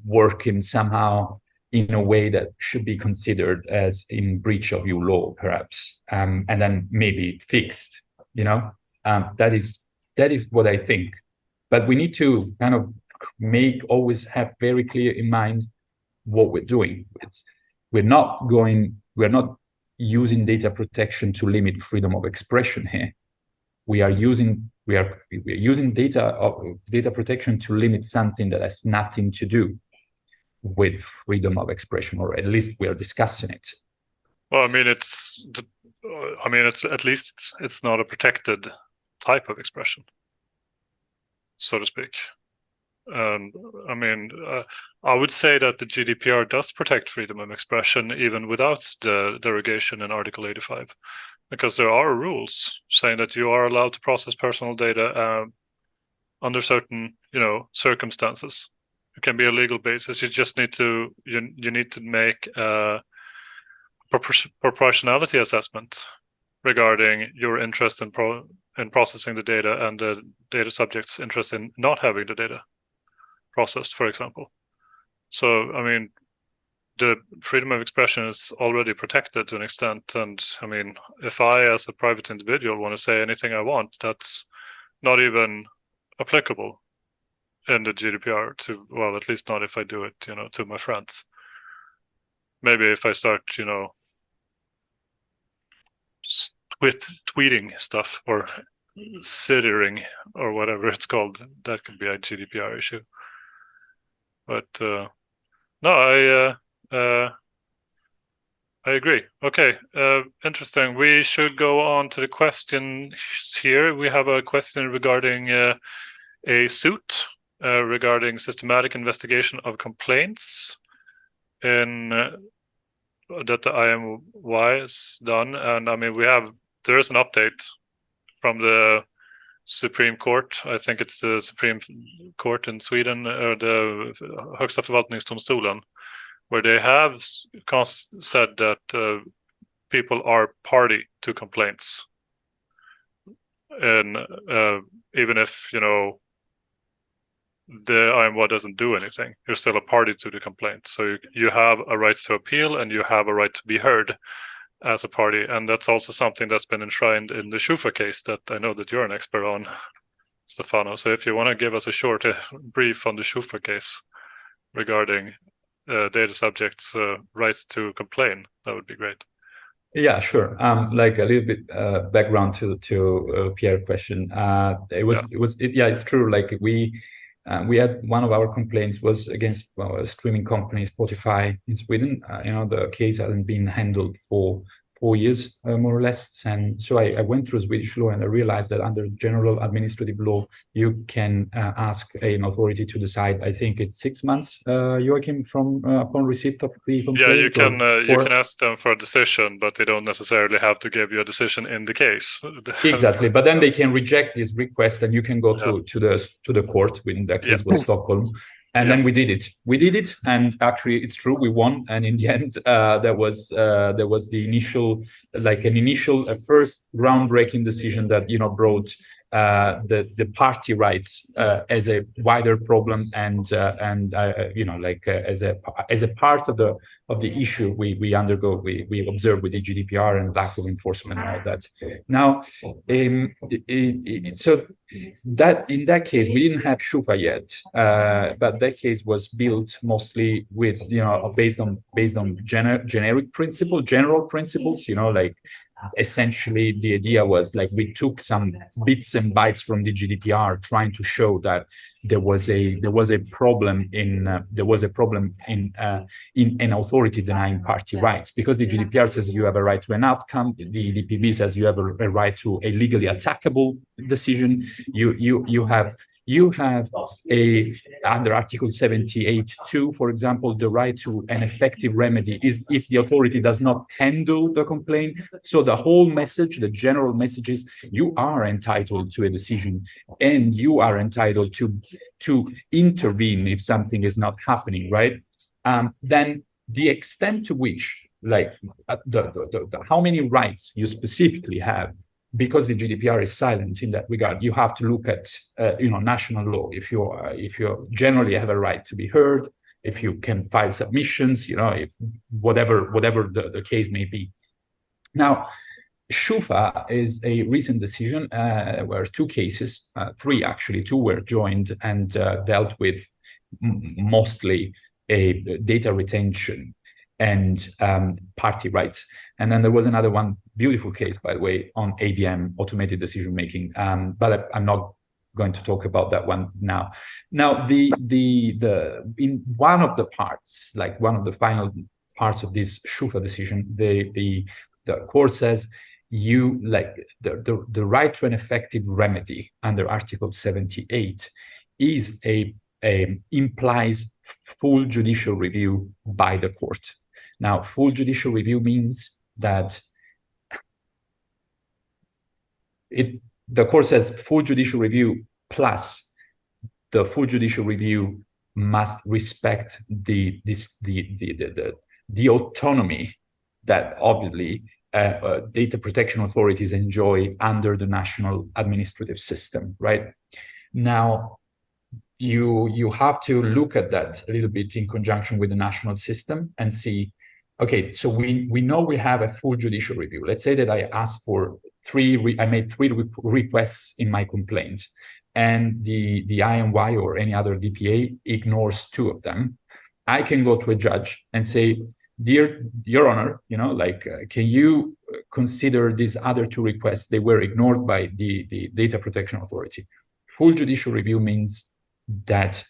working somehow in a way that should be considered as in breach of EU law, perhaps, and then maybe fixed. That is what I think. But we need to kind of always have very clear in mind what we're doing. We're not using data protection to limit freedom of expression here. We are using data protection to limit something that has nothing to do with freedom of expression, or at least we are discussing it. Well, it's at least it's not a protected type of expression, so to speak. And I would say that the GDPR does protect freedom of expression even without the derogation in Article 85, because there are rules saying that you are allowed to process personal data under certain circumstances. It can be a legal basis. You just need to you need to make a proportionality assessment regarding your interest in processing the data and the data subject's interest in not having the data processed, for example. So, the freedom of expression is already protected to an extent. And if I, as a private individual, want to say anything I want, that's not even applicable in the GDPR at least not if I do it, to my friends. Maybe if I start, tweeting stuff or sittering or whatever it's called, that could be a GDPR issue. But no, I agree. Okay, interesting. We should go on to the questions here. We have a question regarding a suit regarding systematic investigation of complaints that the IMY has done. And there is an update from the Supreme Court. I think it's the Supreme Court in Sweden, the Högsta förvaltningsdomstolen, where they have said that people are party to complaints and even if, you know, the IMY doesn't do anything, you're still a party to the complaint. So you have a right to appeal and you have a right to be heard as a party. And that's also something that's been enshrined in the Schufa case that I know that you're an expert on, Stefano. So if you want to give us a short brief on the Schufa case regarding data subjects' right to complain, that would be great. Yeah, sure. Like a little bit background to Pierre's question. It's true. Like we had one of our complaints was against a streaming company, Spotify in Sweden. You know, the case hasn't been handled for 4 years, more or less. And so I went through Swedish law and I realized that under general administrative law, you can ask an authority to decide. I think it's 6 months, Joachim, from upon receipt of the complaint. Yeah, you can ask them for a decision, but they don't necessarily have to give you a decision in the case. Exactly, but then they can reject this request, and you can go to the court. In that case, was Stockholm. And then we did it, and actually it's true, we won. And in the end, there was the initial, first groundbreaking decision that, you know, brought the party rights as a wider problem, and you know, like as a part of the issue we observe with the GDPR and lack of enforcement and all that. Now, so that in that case we didn't have Schufa yet, but that case was built mostly with, you know, based on general principles, you know, like essentially the idea was like we took some bits and bytes from the GDPR, trying to show that there was a problem in an authority denying party rights, because the GDPR says you have a right to an outcome, the DPB says you have a right to a legally attackable decision. You have under Article 78(2), for example, the right to an effective remedy is if the authority does not handle the complaint. So the whole message, the general message is you are entitled to a decision, and you are entitled to intervene if something is not happening, right? Then the extent to which, like, how many rights you specifically have, because the GDPR is silent in that regard, you have to look at you know, national law. If you generally have a right to be heard, if you can file submissions, you know, if whatever the case may be. Now, Schufa is a recent decision where two cases, three actually, two were joined and dealt with mostly a data retention and party rights. And then there was another one, beautiful case, by the way, on ADM, automated decision making. But I'm not going to talk about that one now. Now, in one of the parts, like one of the final parts of this Schufa decision, the court says you, like, the right to an effective remedy under Article 78 is implies full judicial review by the court. Now, full judicial review means that the court says full judicial review plus the full judicial review must respect the autonomy that obviously data protection authorities enjoy under the national administrative system, right? Now, you have to look at that a little bit in conjunction with the national system and see, okay, so we know we have a full judicial review. Let's say that I asked for I made three requests in my complaint, and the IMY or any other DPA ignores two of them. I can go to a judge and say, dear Your Honor, you know, like, can you consider these other two requests? They were ignored by the data protection authority. Full judicial review means that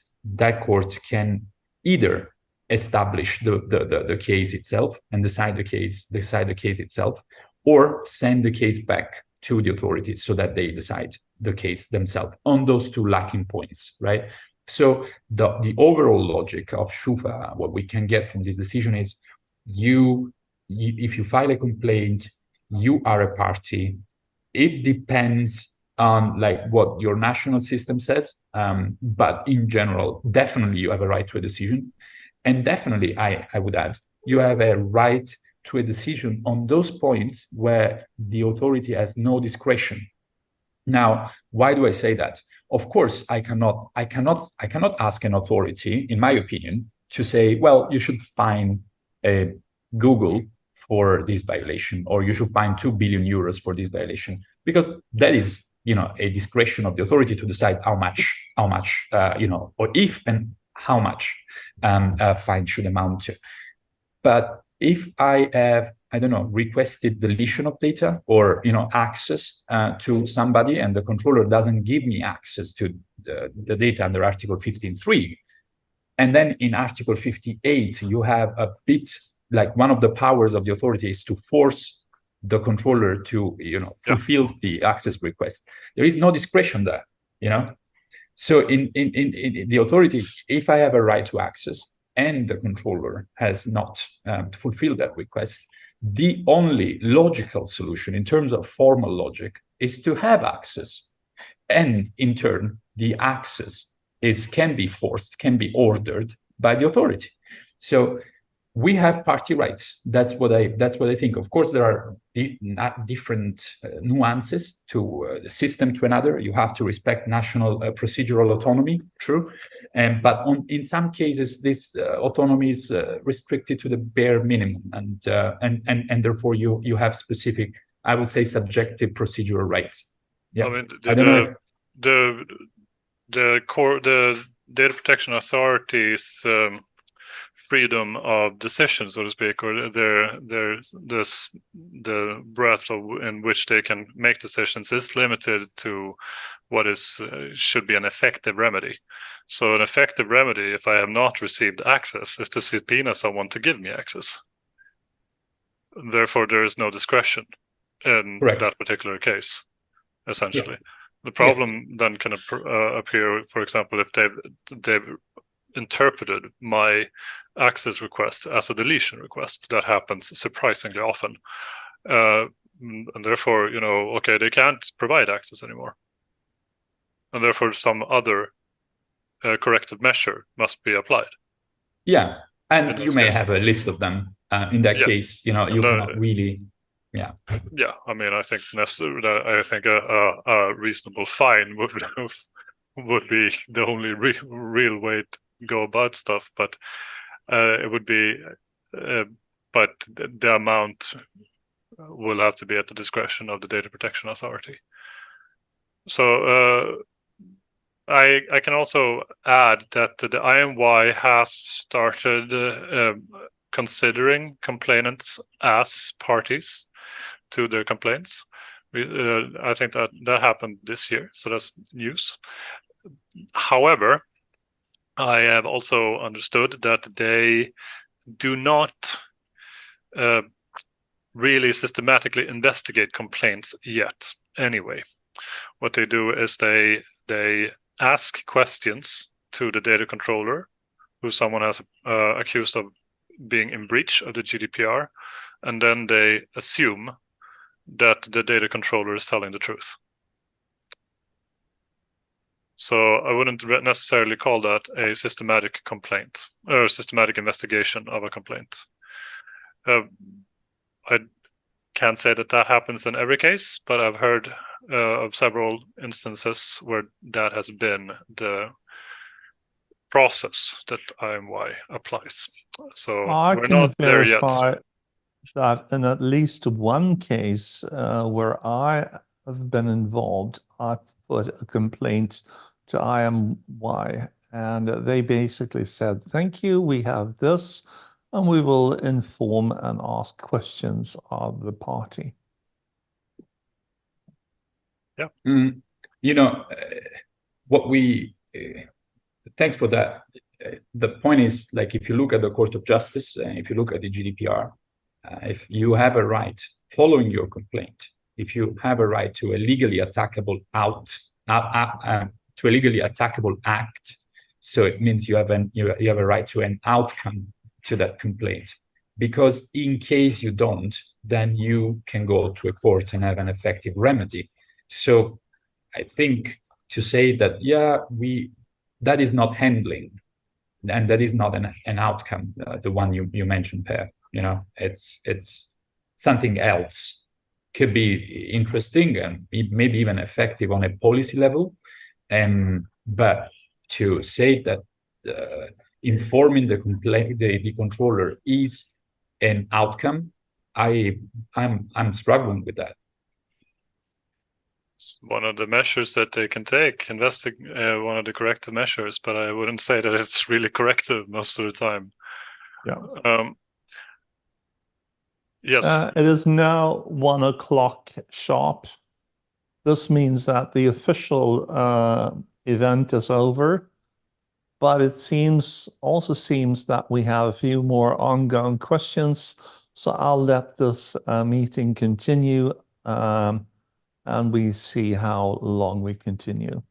court can either establish the case itself and decide the case itself, or send the case back to the authorities so that they decide the case themselves on those two lacking points, right? So the overall logic of Schufa, what we can get from this decision is if you file a complaint, you are a party. It depends on, like, what your national system says, but in general, definitely you have a right to a decision. And definitely, I would add, you have a right to a decision on those points where the authority has no discretion. Now, why do I say that? Of course, I cannot ask an authority, in my opinion, to say, well, you should fine Google for this violation, or you should fine 2 billion euros for this violation, because that is, a discretion of the authority to decide how much, or if and how much fine should amount to. But if I have, I don't know, requested deletion of data, or access to somebody, and the controller doesn't give me access to the data under Article 15.3, and then in Article 58 you have a bit like one of the powers of the authority is to force the controller to fulfill the access request. There is no discretion there, So in the authority, if I have a right to access and the controller has not fulfilled that request, the only logical solution in terms of formal logic is to have access. And in turn, the access can be forced, can be ordered by the authority. So we have party rights. That's what I think. Of course, there are different nuances to the system to another. You have to respect national procedural autonomy, true. But in some cases, this autonomy is restricted to the bare minimum, and therefore you have specific, I would say, subjective procedural rights. Yeah, I mean, I don't know the data protection authorities. Freedom of decision, so to speak, or the breadth in which they can make decisions is limited to what should be an effective remedy. So an effective remedy, if I have not received access, is to subpoena someone to give me access. Therefore, there is no discretion in that particular case, essentially. Yeah. The problem then can appear, for example, if they've interpreted my access request as a deletion request. That happens surprisingly often, and therefore, okay, they can't provide access anymore, and therefore some other corrective measure must be applied. Yeah, and you may have a list of them. In that case, you cannot really. Yeah. Yeah, I mean, I think a reasonable fine would be the only real way to go about stuff, but it would be, but the amount will have to be at the discretion of the data protection authority. So I can also add that the IMY has started considering complainants as parties to their complaints. I think that happened this year, so that's news. However, I have also understood that they do not really systematically investigate complaints yet. Anyway, what they do is they ask questions to the data controller, who someone has accused of being in breach of the GDPR, and then they assume that the data controller is telling the truth. So I wouldn't necessarily call that a systematic complaint or systematic investigation of a complaint. I can't say that happens in every case, but I've heard of several instances where that has been the process that IMY applies. So we're not there yet. That in at least one case where I have been involved, I put a complaint to IMY, and they basically said, thank you, we have this, and we will inform and ask questions of the party. Yeah. Thanks for that. The point is, like, if you look at the Court of Justice, if you look at the GDPR, if you have a right, following your complaint, if you have a right to a legally attackable to a legally attackable act, so it means you have a right to an outcome to that complaint. Because in case you don't, then you can go to a court and have an effective remedy. So I think to say that, that is not handling, and that is not an outcome, the one you mentioned, Per, it's something else could be interesting and maybe even effective on a policy level. But to say that informing the controller is an outcome, I'm struggling with that. It's one of the measures that they can take, one of the corrective measures, but I wouldn't say that it's really corrective most of the time. Yeah. Yes. It is now 1 o'clock sharp. This means that the official event is over, but it also seems that we have a few more ongoing questions. So I'll let this meeting continue, and we see how long we continue.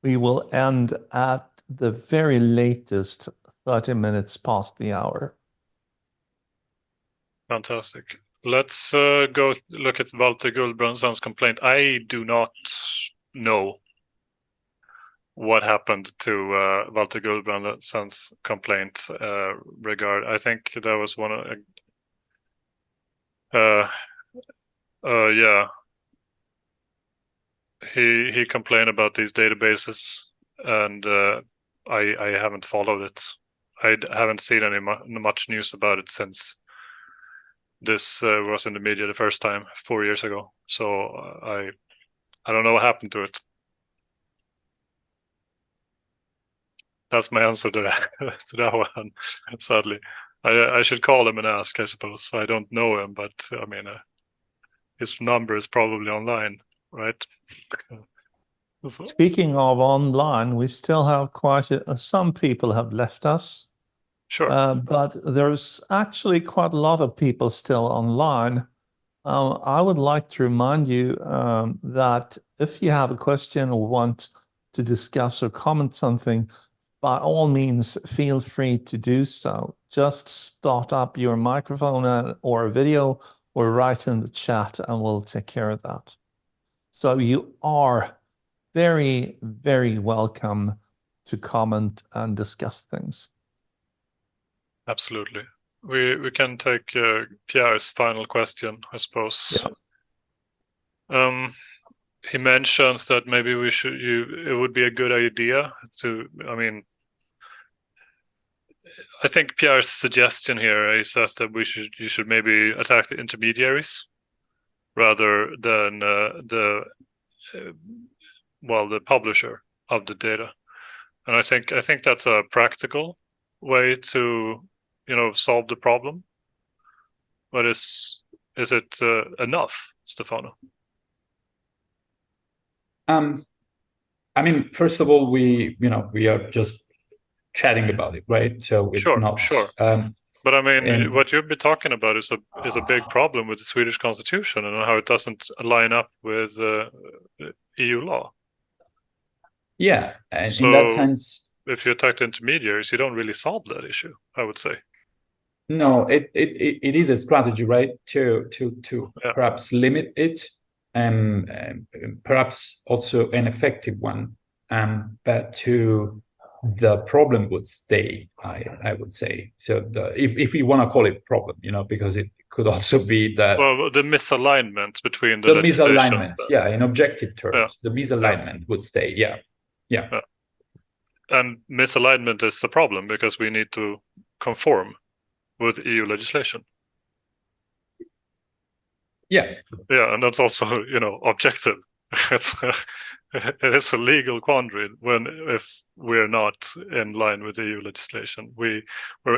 We will end at the very latest 30 minutes past the hour. Fantastic. Let's go look at Walter Gullbrandsson's complaint. I do not know what happened to Walter Gullbrandsson's complaint I think that was one of yeah. He complained about these databases, and I haven't followed it. I haven't seen much news about it since this was in the media the first time 4 years ago. So I don't know what happened to it. That's my answer to that to that one. Sadly, I should call him and ask. I suppose I don't know him, but I mean, his number is probably online, right? Speaking of online, we still have some people have left us. Sure. But there's actually quite a lot of people still online. I would like to remind you that if you have a question or want to discuss or comment something, by all means, feel free to do so. Just start up your microphone or a video or write in the chat and we'll take care of that. So you are very, very welcome to comment and discuss things. Absolutely. We can take Pierre's final question, I suppose. Yeah. He mentions that maybe it would be a good idea to, I mean, I think Pierre's suggestion here, he says that you should maybe attack the intermediaries rather than the publisher of the data. And I think that's a practical way to, solve the problem. But is it enough, Stefano? I mean, first of all, we are just chatting about it, right? So it's not sure. But I mean, what you've been talking about is a big problem with the Swedish constitution and how it doesn't line up with EU law. Yeah, and so in that sense, if you attack the intermediaries, you don't really solve that issue, I would say. No, it is a strategy, right? To perhaps limit it, and perhaps also an effective one. But the problem would stay, I would say. So if you want to call it problem, because it could also be that the misalignment between the misalignment, in objective terms, the misalignment would stay. Yeah. And misalignment is a problem because we need to conform with EU legislation. Yeah, and that's also, objective. It is a legal quandary if we're not in line with EU legislation. We're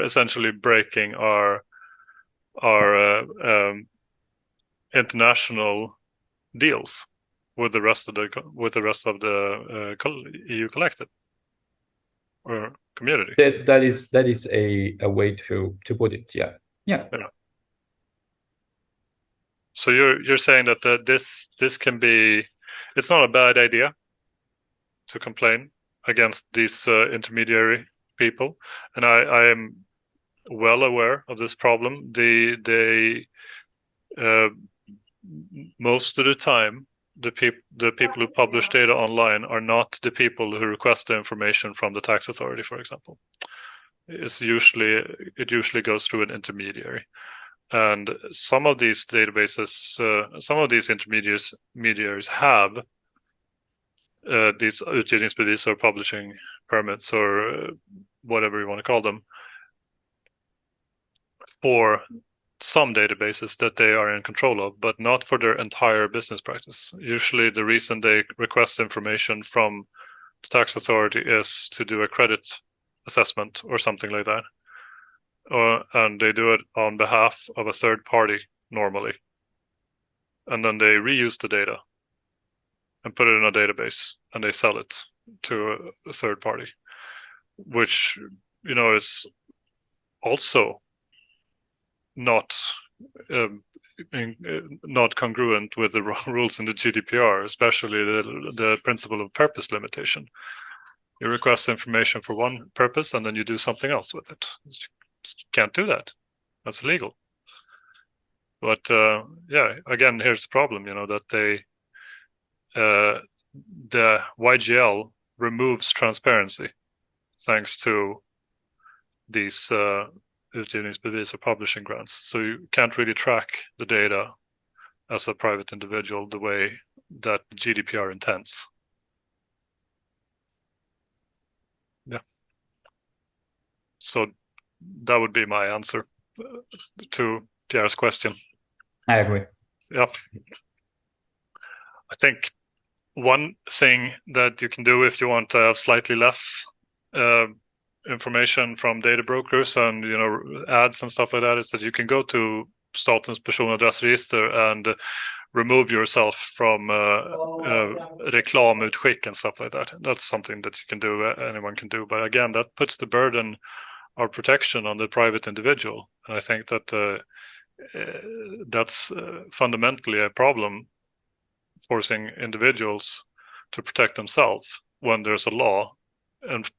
essentially breaking our international deals with the rest of the EU collective or community. That is a way to put it. Yeah. So you're saying that this can be, it's not a bad idea to complain against these intermediary people, and I am well aware of this problem. They most of the time the people who publish data online are not the people who request the information from the tax authority, for example. It usually goes through an intermediary. And some of these databases, some of these intermediaries have these utgivningsbevis or publishing permits or whatever you want to call them for some databases that they are in control of, but not for their entire business practice. Usually the reason they request information from the tax authority is to do a credit assessment or something like that. And they do it on behalf of a third party normally. And then they reuse the data and put it in a database and they sell it to a third party, which, you know, is also not not congruent with the rules in the GDPR, especially the principle of purpose limitation. You request information for one purpose and then you do something else with it. You can't do that. That's illegal. But yeah, again, here's the problem, you know, that the YGL removes transparency thanks to these utgivningsbevis or publishing grants. So you can't really track the data as a private individual the way that GDPR intends. Yeah. So that would be my answer to Pierre's question. I agree. Yeah. I think one thing that you can do if you want to have slightly less information from data brokers and, you know, ads and stuff like that is that you can go to Statens personadressregister and remove yourself from reklamutskick and stuff like that. That's something that you can do, anyone can do. But again, that puts the burden of protection on the private individual. And I think that that's fundamentally a problem, forcing individuals to protect themselves when there's a law and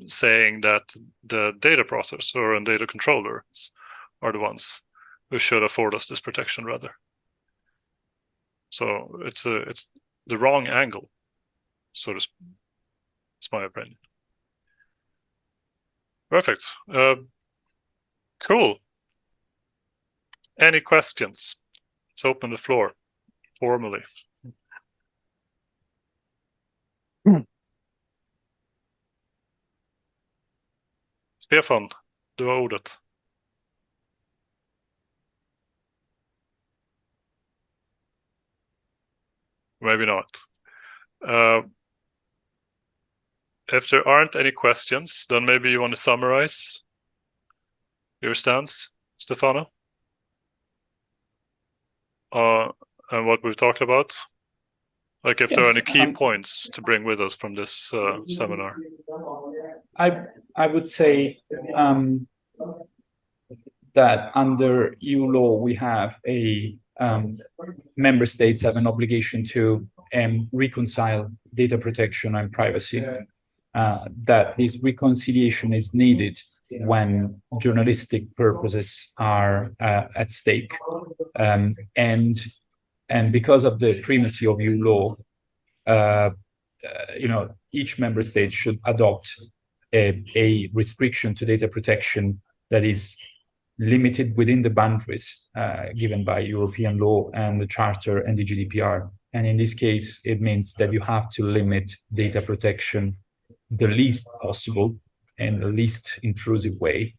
saying that the data processor and data controllers are the ones who should afford us this protection rather. So it's the wrong angle, so to speak. It's my opinion. Perfect. Cool. Any questions? Let's open the floor formally. Stefan, du har ordet. Maybe not. If there aren't any questions, then maybe you want to summarize your stance, Stefano, and what we've talked about. Like if there are any key points to bring with us from this seminar. I would say that under EU law, we have member states have an obligation to reconcile data protection and privacy. That this reconciliation is needed when journalistic purposes are at stake. And because of the primacy of EU law, you know, each member state should adopt a restriction to data protection that is limited within the boundaries given by European law and the Charter and the GDPR. And in this case, it means that you have to limit data protection the least possible and the least intrusive way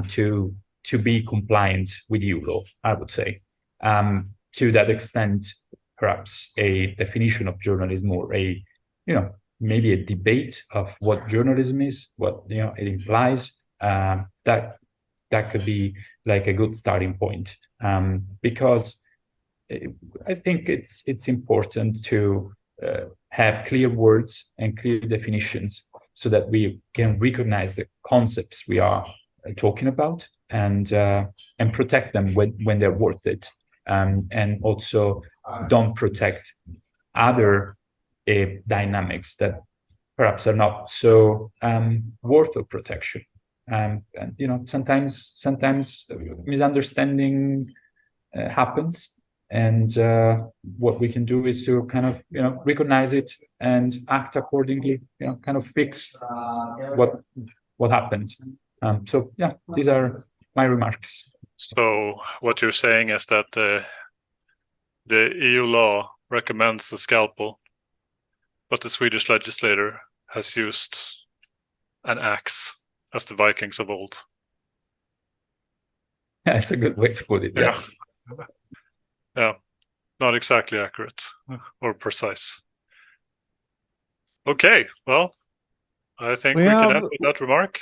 to be compliant with EU law, I would say. To that extent, perhaps a definition of journalism or a, you know, maybe a debate of what journalism is, what, you know, it implies, that could be like a good starting point, because I think it's important to have clear words and clear definitions so that we can recognize the concepts we are talking about and protect them when they're worth it, and also don't protect other dynamics that perhaps are not so worth of protection. And you know, sometimes misunderstanding happens, and what we can do is to kind of, you know, recognize it and act accordingly, you know, kind of fix what happened. So yeah, these are my remarks. So what you're saying is that the EU law recommends the scalpel, but the Swedish legislator has used an axe as the Vikings of old. That's a good way to put it. Yeah. Yeah. Not exactly accurate or precise. Okay, well, I think we can end with that remark.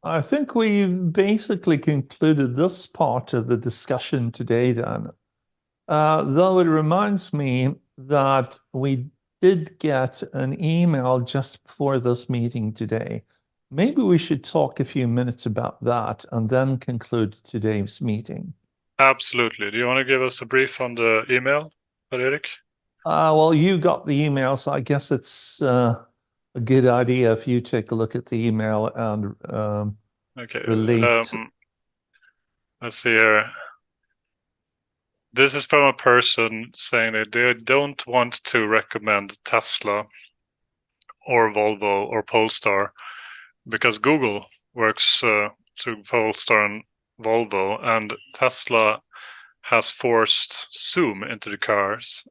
I think we've basically concluded this part of the discussion today then. Though it reminds me that we did get an email just before this meeting today. Maybe we should talk a few minutes about that and then conclude today's meeting. Absolutely. Do you want to give us a brief on the email, Erik? Well, you got the email, so I guess it's a good idea if you take a look at the email and okay. relate. Let's see here. This is from a person saying that they don't want to recommend Tesla or Volvo or Polestar because Google works through Polestar and Volvo, and Tesla has forced Zoom into the cars.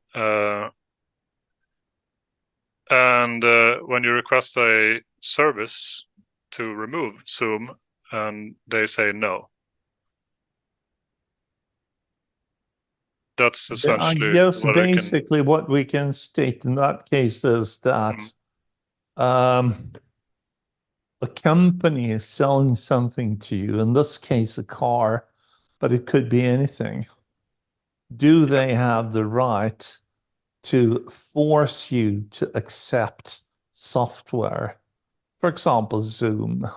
And when you request a service to remove Zoom, and they say no. That's essentially. I guess basically what we can state in that case is that a company is selling something to you, in this case a car, but it could be anything. Do they have the right to force you to accept software, for example, Zoom?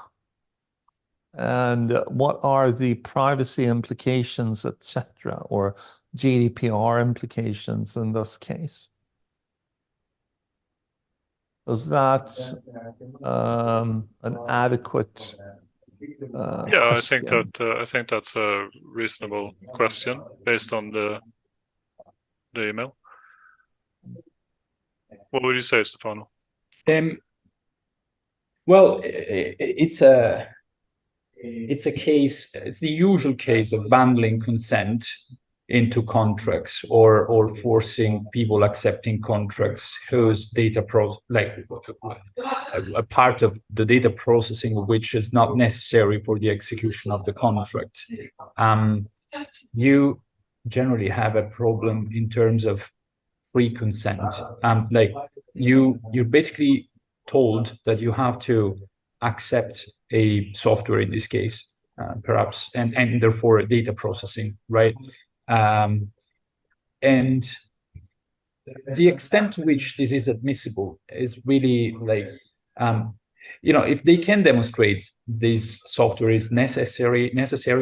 And what are the privacy implications, etc., or GDPR implications in this case? Is that an adequate yeah, question? I think that's a reasonable question based on the email. What would you say, Stefano? Well, it's a case. It's the usual case of bundling consent into contracts or forcing people accepting contracts whose data a part of the data processing of which is not necessary for the execution of the contract. You generally have a problem in terms of free consent. You're basically told that you have to accept a software in this case, perhaps, and therefore data processing, right? And the extent to which this is admissible is really if they can demonstrate this software is necessary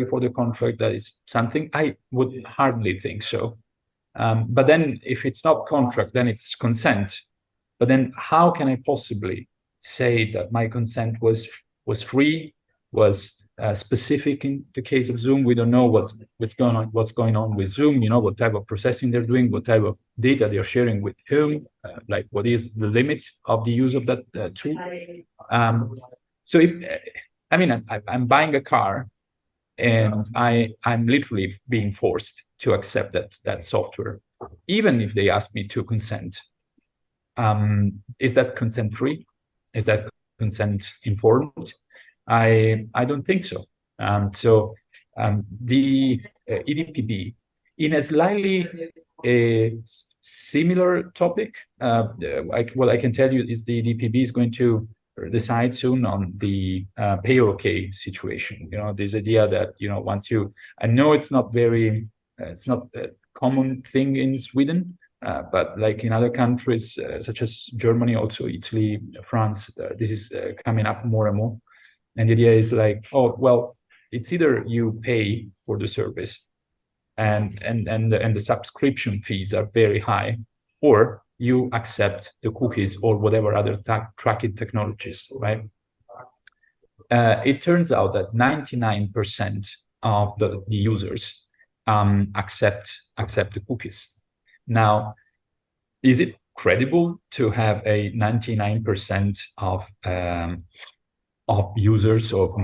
for the contract, that is something. I would hardly think so. But then if it's not contract, then it's consent. But then how can I possibly say that my consent was free, was specific in the case of Zoom? We don't know what's going on with Zoom, what type of processing they're doing, what type of data they're sharing with whom, what is the limit of the use of that tool. So I'm buying a car and I'm literally being forced to accept that software, even if they ask me to consent. Is that consent free? Is that consent informed? I don't think so. The EDPB, in a slightly similar topic, what I can tell you is the EDPB is going to decide soon on the pay or okay situation. This idea that once I know it's not a common thing in Sweden, but like in other countries such as Germany, also Italy, France, this is coming up more and more. And the idea is it's either you pay for the service and the subscription fees are very high, or you accept the cookies or whatever other tracking technologies, right? It turns out that 99% of the users accept the cookies. Now, is it credible to have a 99% of users, or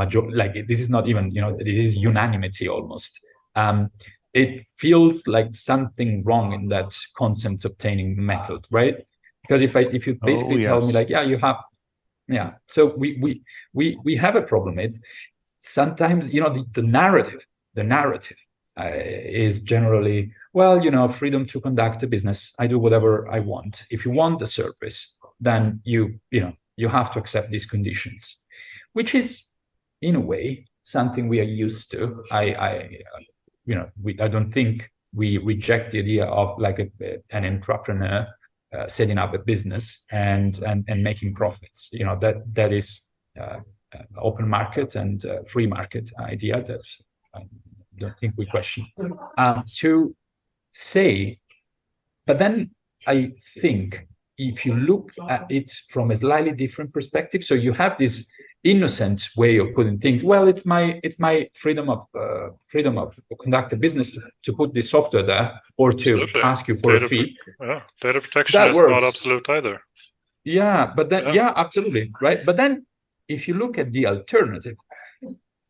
this is not even, this is unanimity almost, it feels like something wrong in that consent obtaining method, right? Because if you basically tell me like, yeah, you have, yeah, so we have a problem. It's sometimes, you know, the narrative is generally, well, you know, freedom to conduct a business. I do whatever I want. If you want the service, then you know, you have to accept these conditions, which is in a way something we are used to. You know, I don't think we reject the idea of like an entrepreneur setting up a business and making profits. You know, that is open market and free market idea that I don't think we question. To say, but then I think if you look at it from a slightly different perspective, so you have this innocent way of putting things. Well, it's my freedom of conduct a business to put this software there or to Absolutely. ask you for a fee. Data protection That is works. not absolute either. Yeah, but then yeah, absolutely, right. But then if you look at the alternative,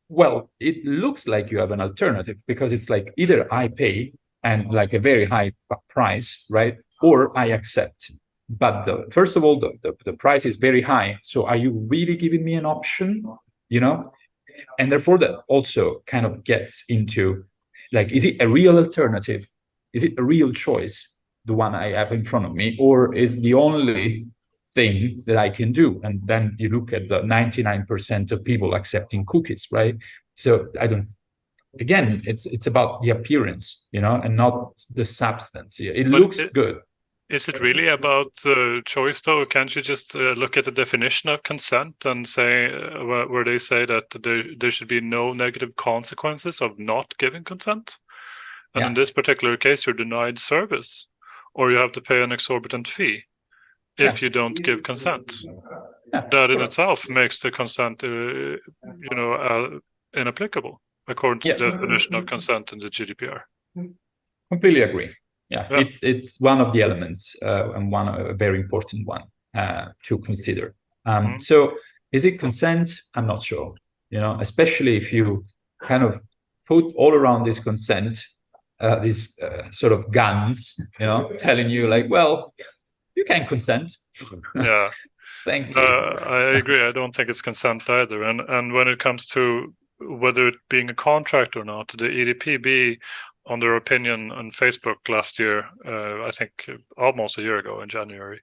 well, it looks like you have an alternative because it's like either I pay and like a very high price, right, or I accept. But first of all, the price is very high. So are you really giving me an option? You know, and therefore that also kind of gets into like, is it a real alternative? Is it a real choice, the one I have in front of me, or is the only thing that I can do? And then you look at the 99% of people accepting cookies, right? So I don't. Again, it's about the appearance, you know, and not the substance. It looks good. Is it really about choice, though? Can't you just look at the definition of consent and say where they say that there should be no negative consequences of not giving consent? And in this particular case, you're denied service, or you have to pay an exorbitant fee if you don't give consent. That in itself makes the consent, you know, inapplicable according to the definition of consent in the GDPR. Completely agree. Yeah, it's one of the elements and a very important one to consider. So is it consent? I'm not sure, you know, especially if you kind of put all around this consent, these sort of guns, you know, telling you like, well, you can consent. Yeah. Thank you. I agree. I don't think it's consent either. And when it comes to whether it being a contract or not, the EDPB, on their opinion on Facebook last year, I think almost a year ago in January,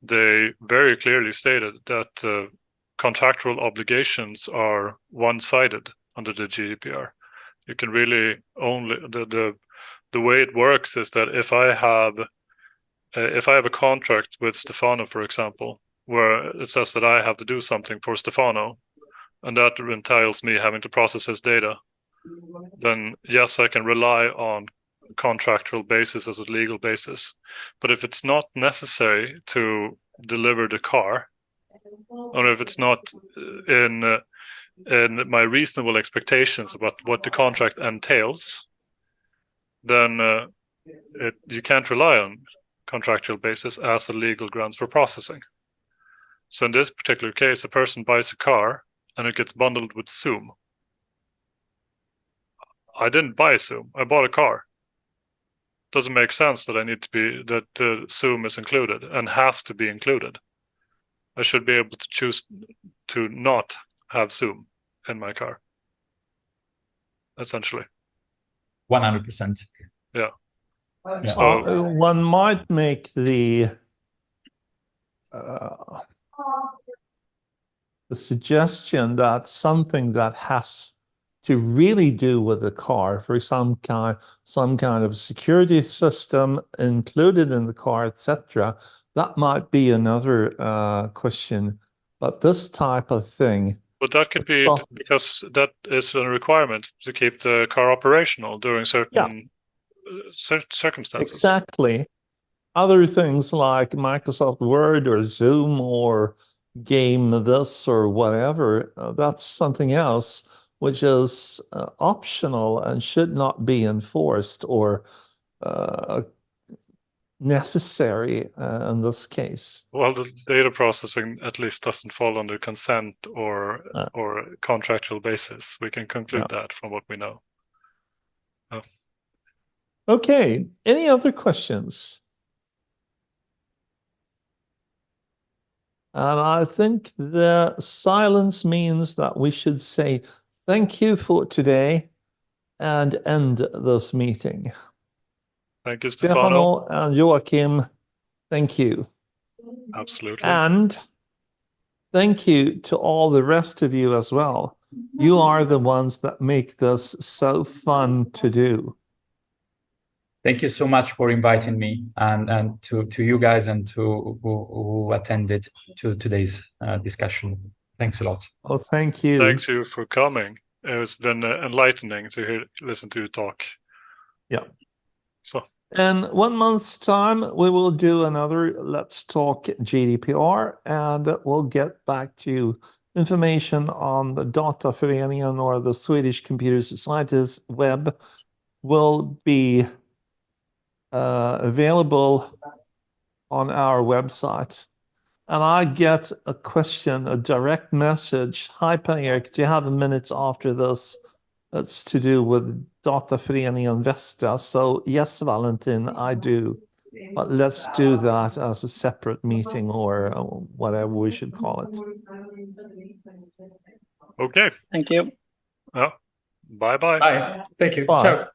they very clearly stated that contractual obligations are one-sided under the GDPR. You can really only the way it works is that if I have a contract with Stefano, for example, where it says that I have to do something for Stefano, and that entails me having to process his data, then yes, I can rely on contractual basis as a legal basis. But if it's not necessary to deliver the car, or if it's not in my reasonable expectations about what the contract entails, then you can't rely on contractual basis as a legal grounds for processing. So in this particular case, a person buys a car and it gets bundled with Zoom. I didn't buy Zoom. I bought a car. Doesn't make sense that I need to be that Zoom is included and has to be included. I should be able to choose to not have Zoom in my car. Essentially. 100%. Yeah. So one might make the suggestion that something that has to really do with the car, for some kind of security system included in the car, etc., that might be another question. But this type of thing. But that could be because that is a requirement to keep the car operational during certain circumstances. Exactly. Other things like Microsoft Word or Zoom or game this or whatever, that's something else which is optional and should not be enforced or necessary in this case. Well, the data processing at least doesn't fall under consent or contractual basis. We can conclude that from what we know. Oh. Okay, any other questions? And I think the silence means that we should say thank you for today and end this meeting. Thank you, Stefano. Stefano and Joachim, thank you. Absolutely. And thank you to all the rest of you as well. You are the ones that make this so fun to do. Thank you so much for inviting me, and to you guys and to who attended to today's discussion. Thanks a lot. Oh, thank you. Thanks you for coming. It's been enlightening to listen to you talk. Yeah. So. In 1 month's time, we will do another Let's Talk GDPR, and we'll get back to you. Information on the Dataföreningen or the Swedish Computer Society's web will be available on our website. And I get a question, a direct message. Hi, Per-Erik, do you have a minute after this? It's to do with Dataföreningen Västra. So yes, Valentin, I do. But let's do that as a separate meeting or whatever we should call it. Okay. Thank you. Bye-bye. Bye. Thank you. Bye. Ciao.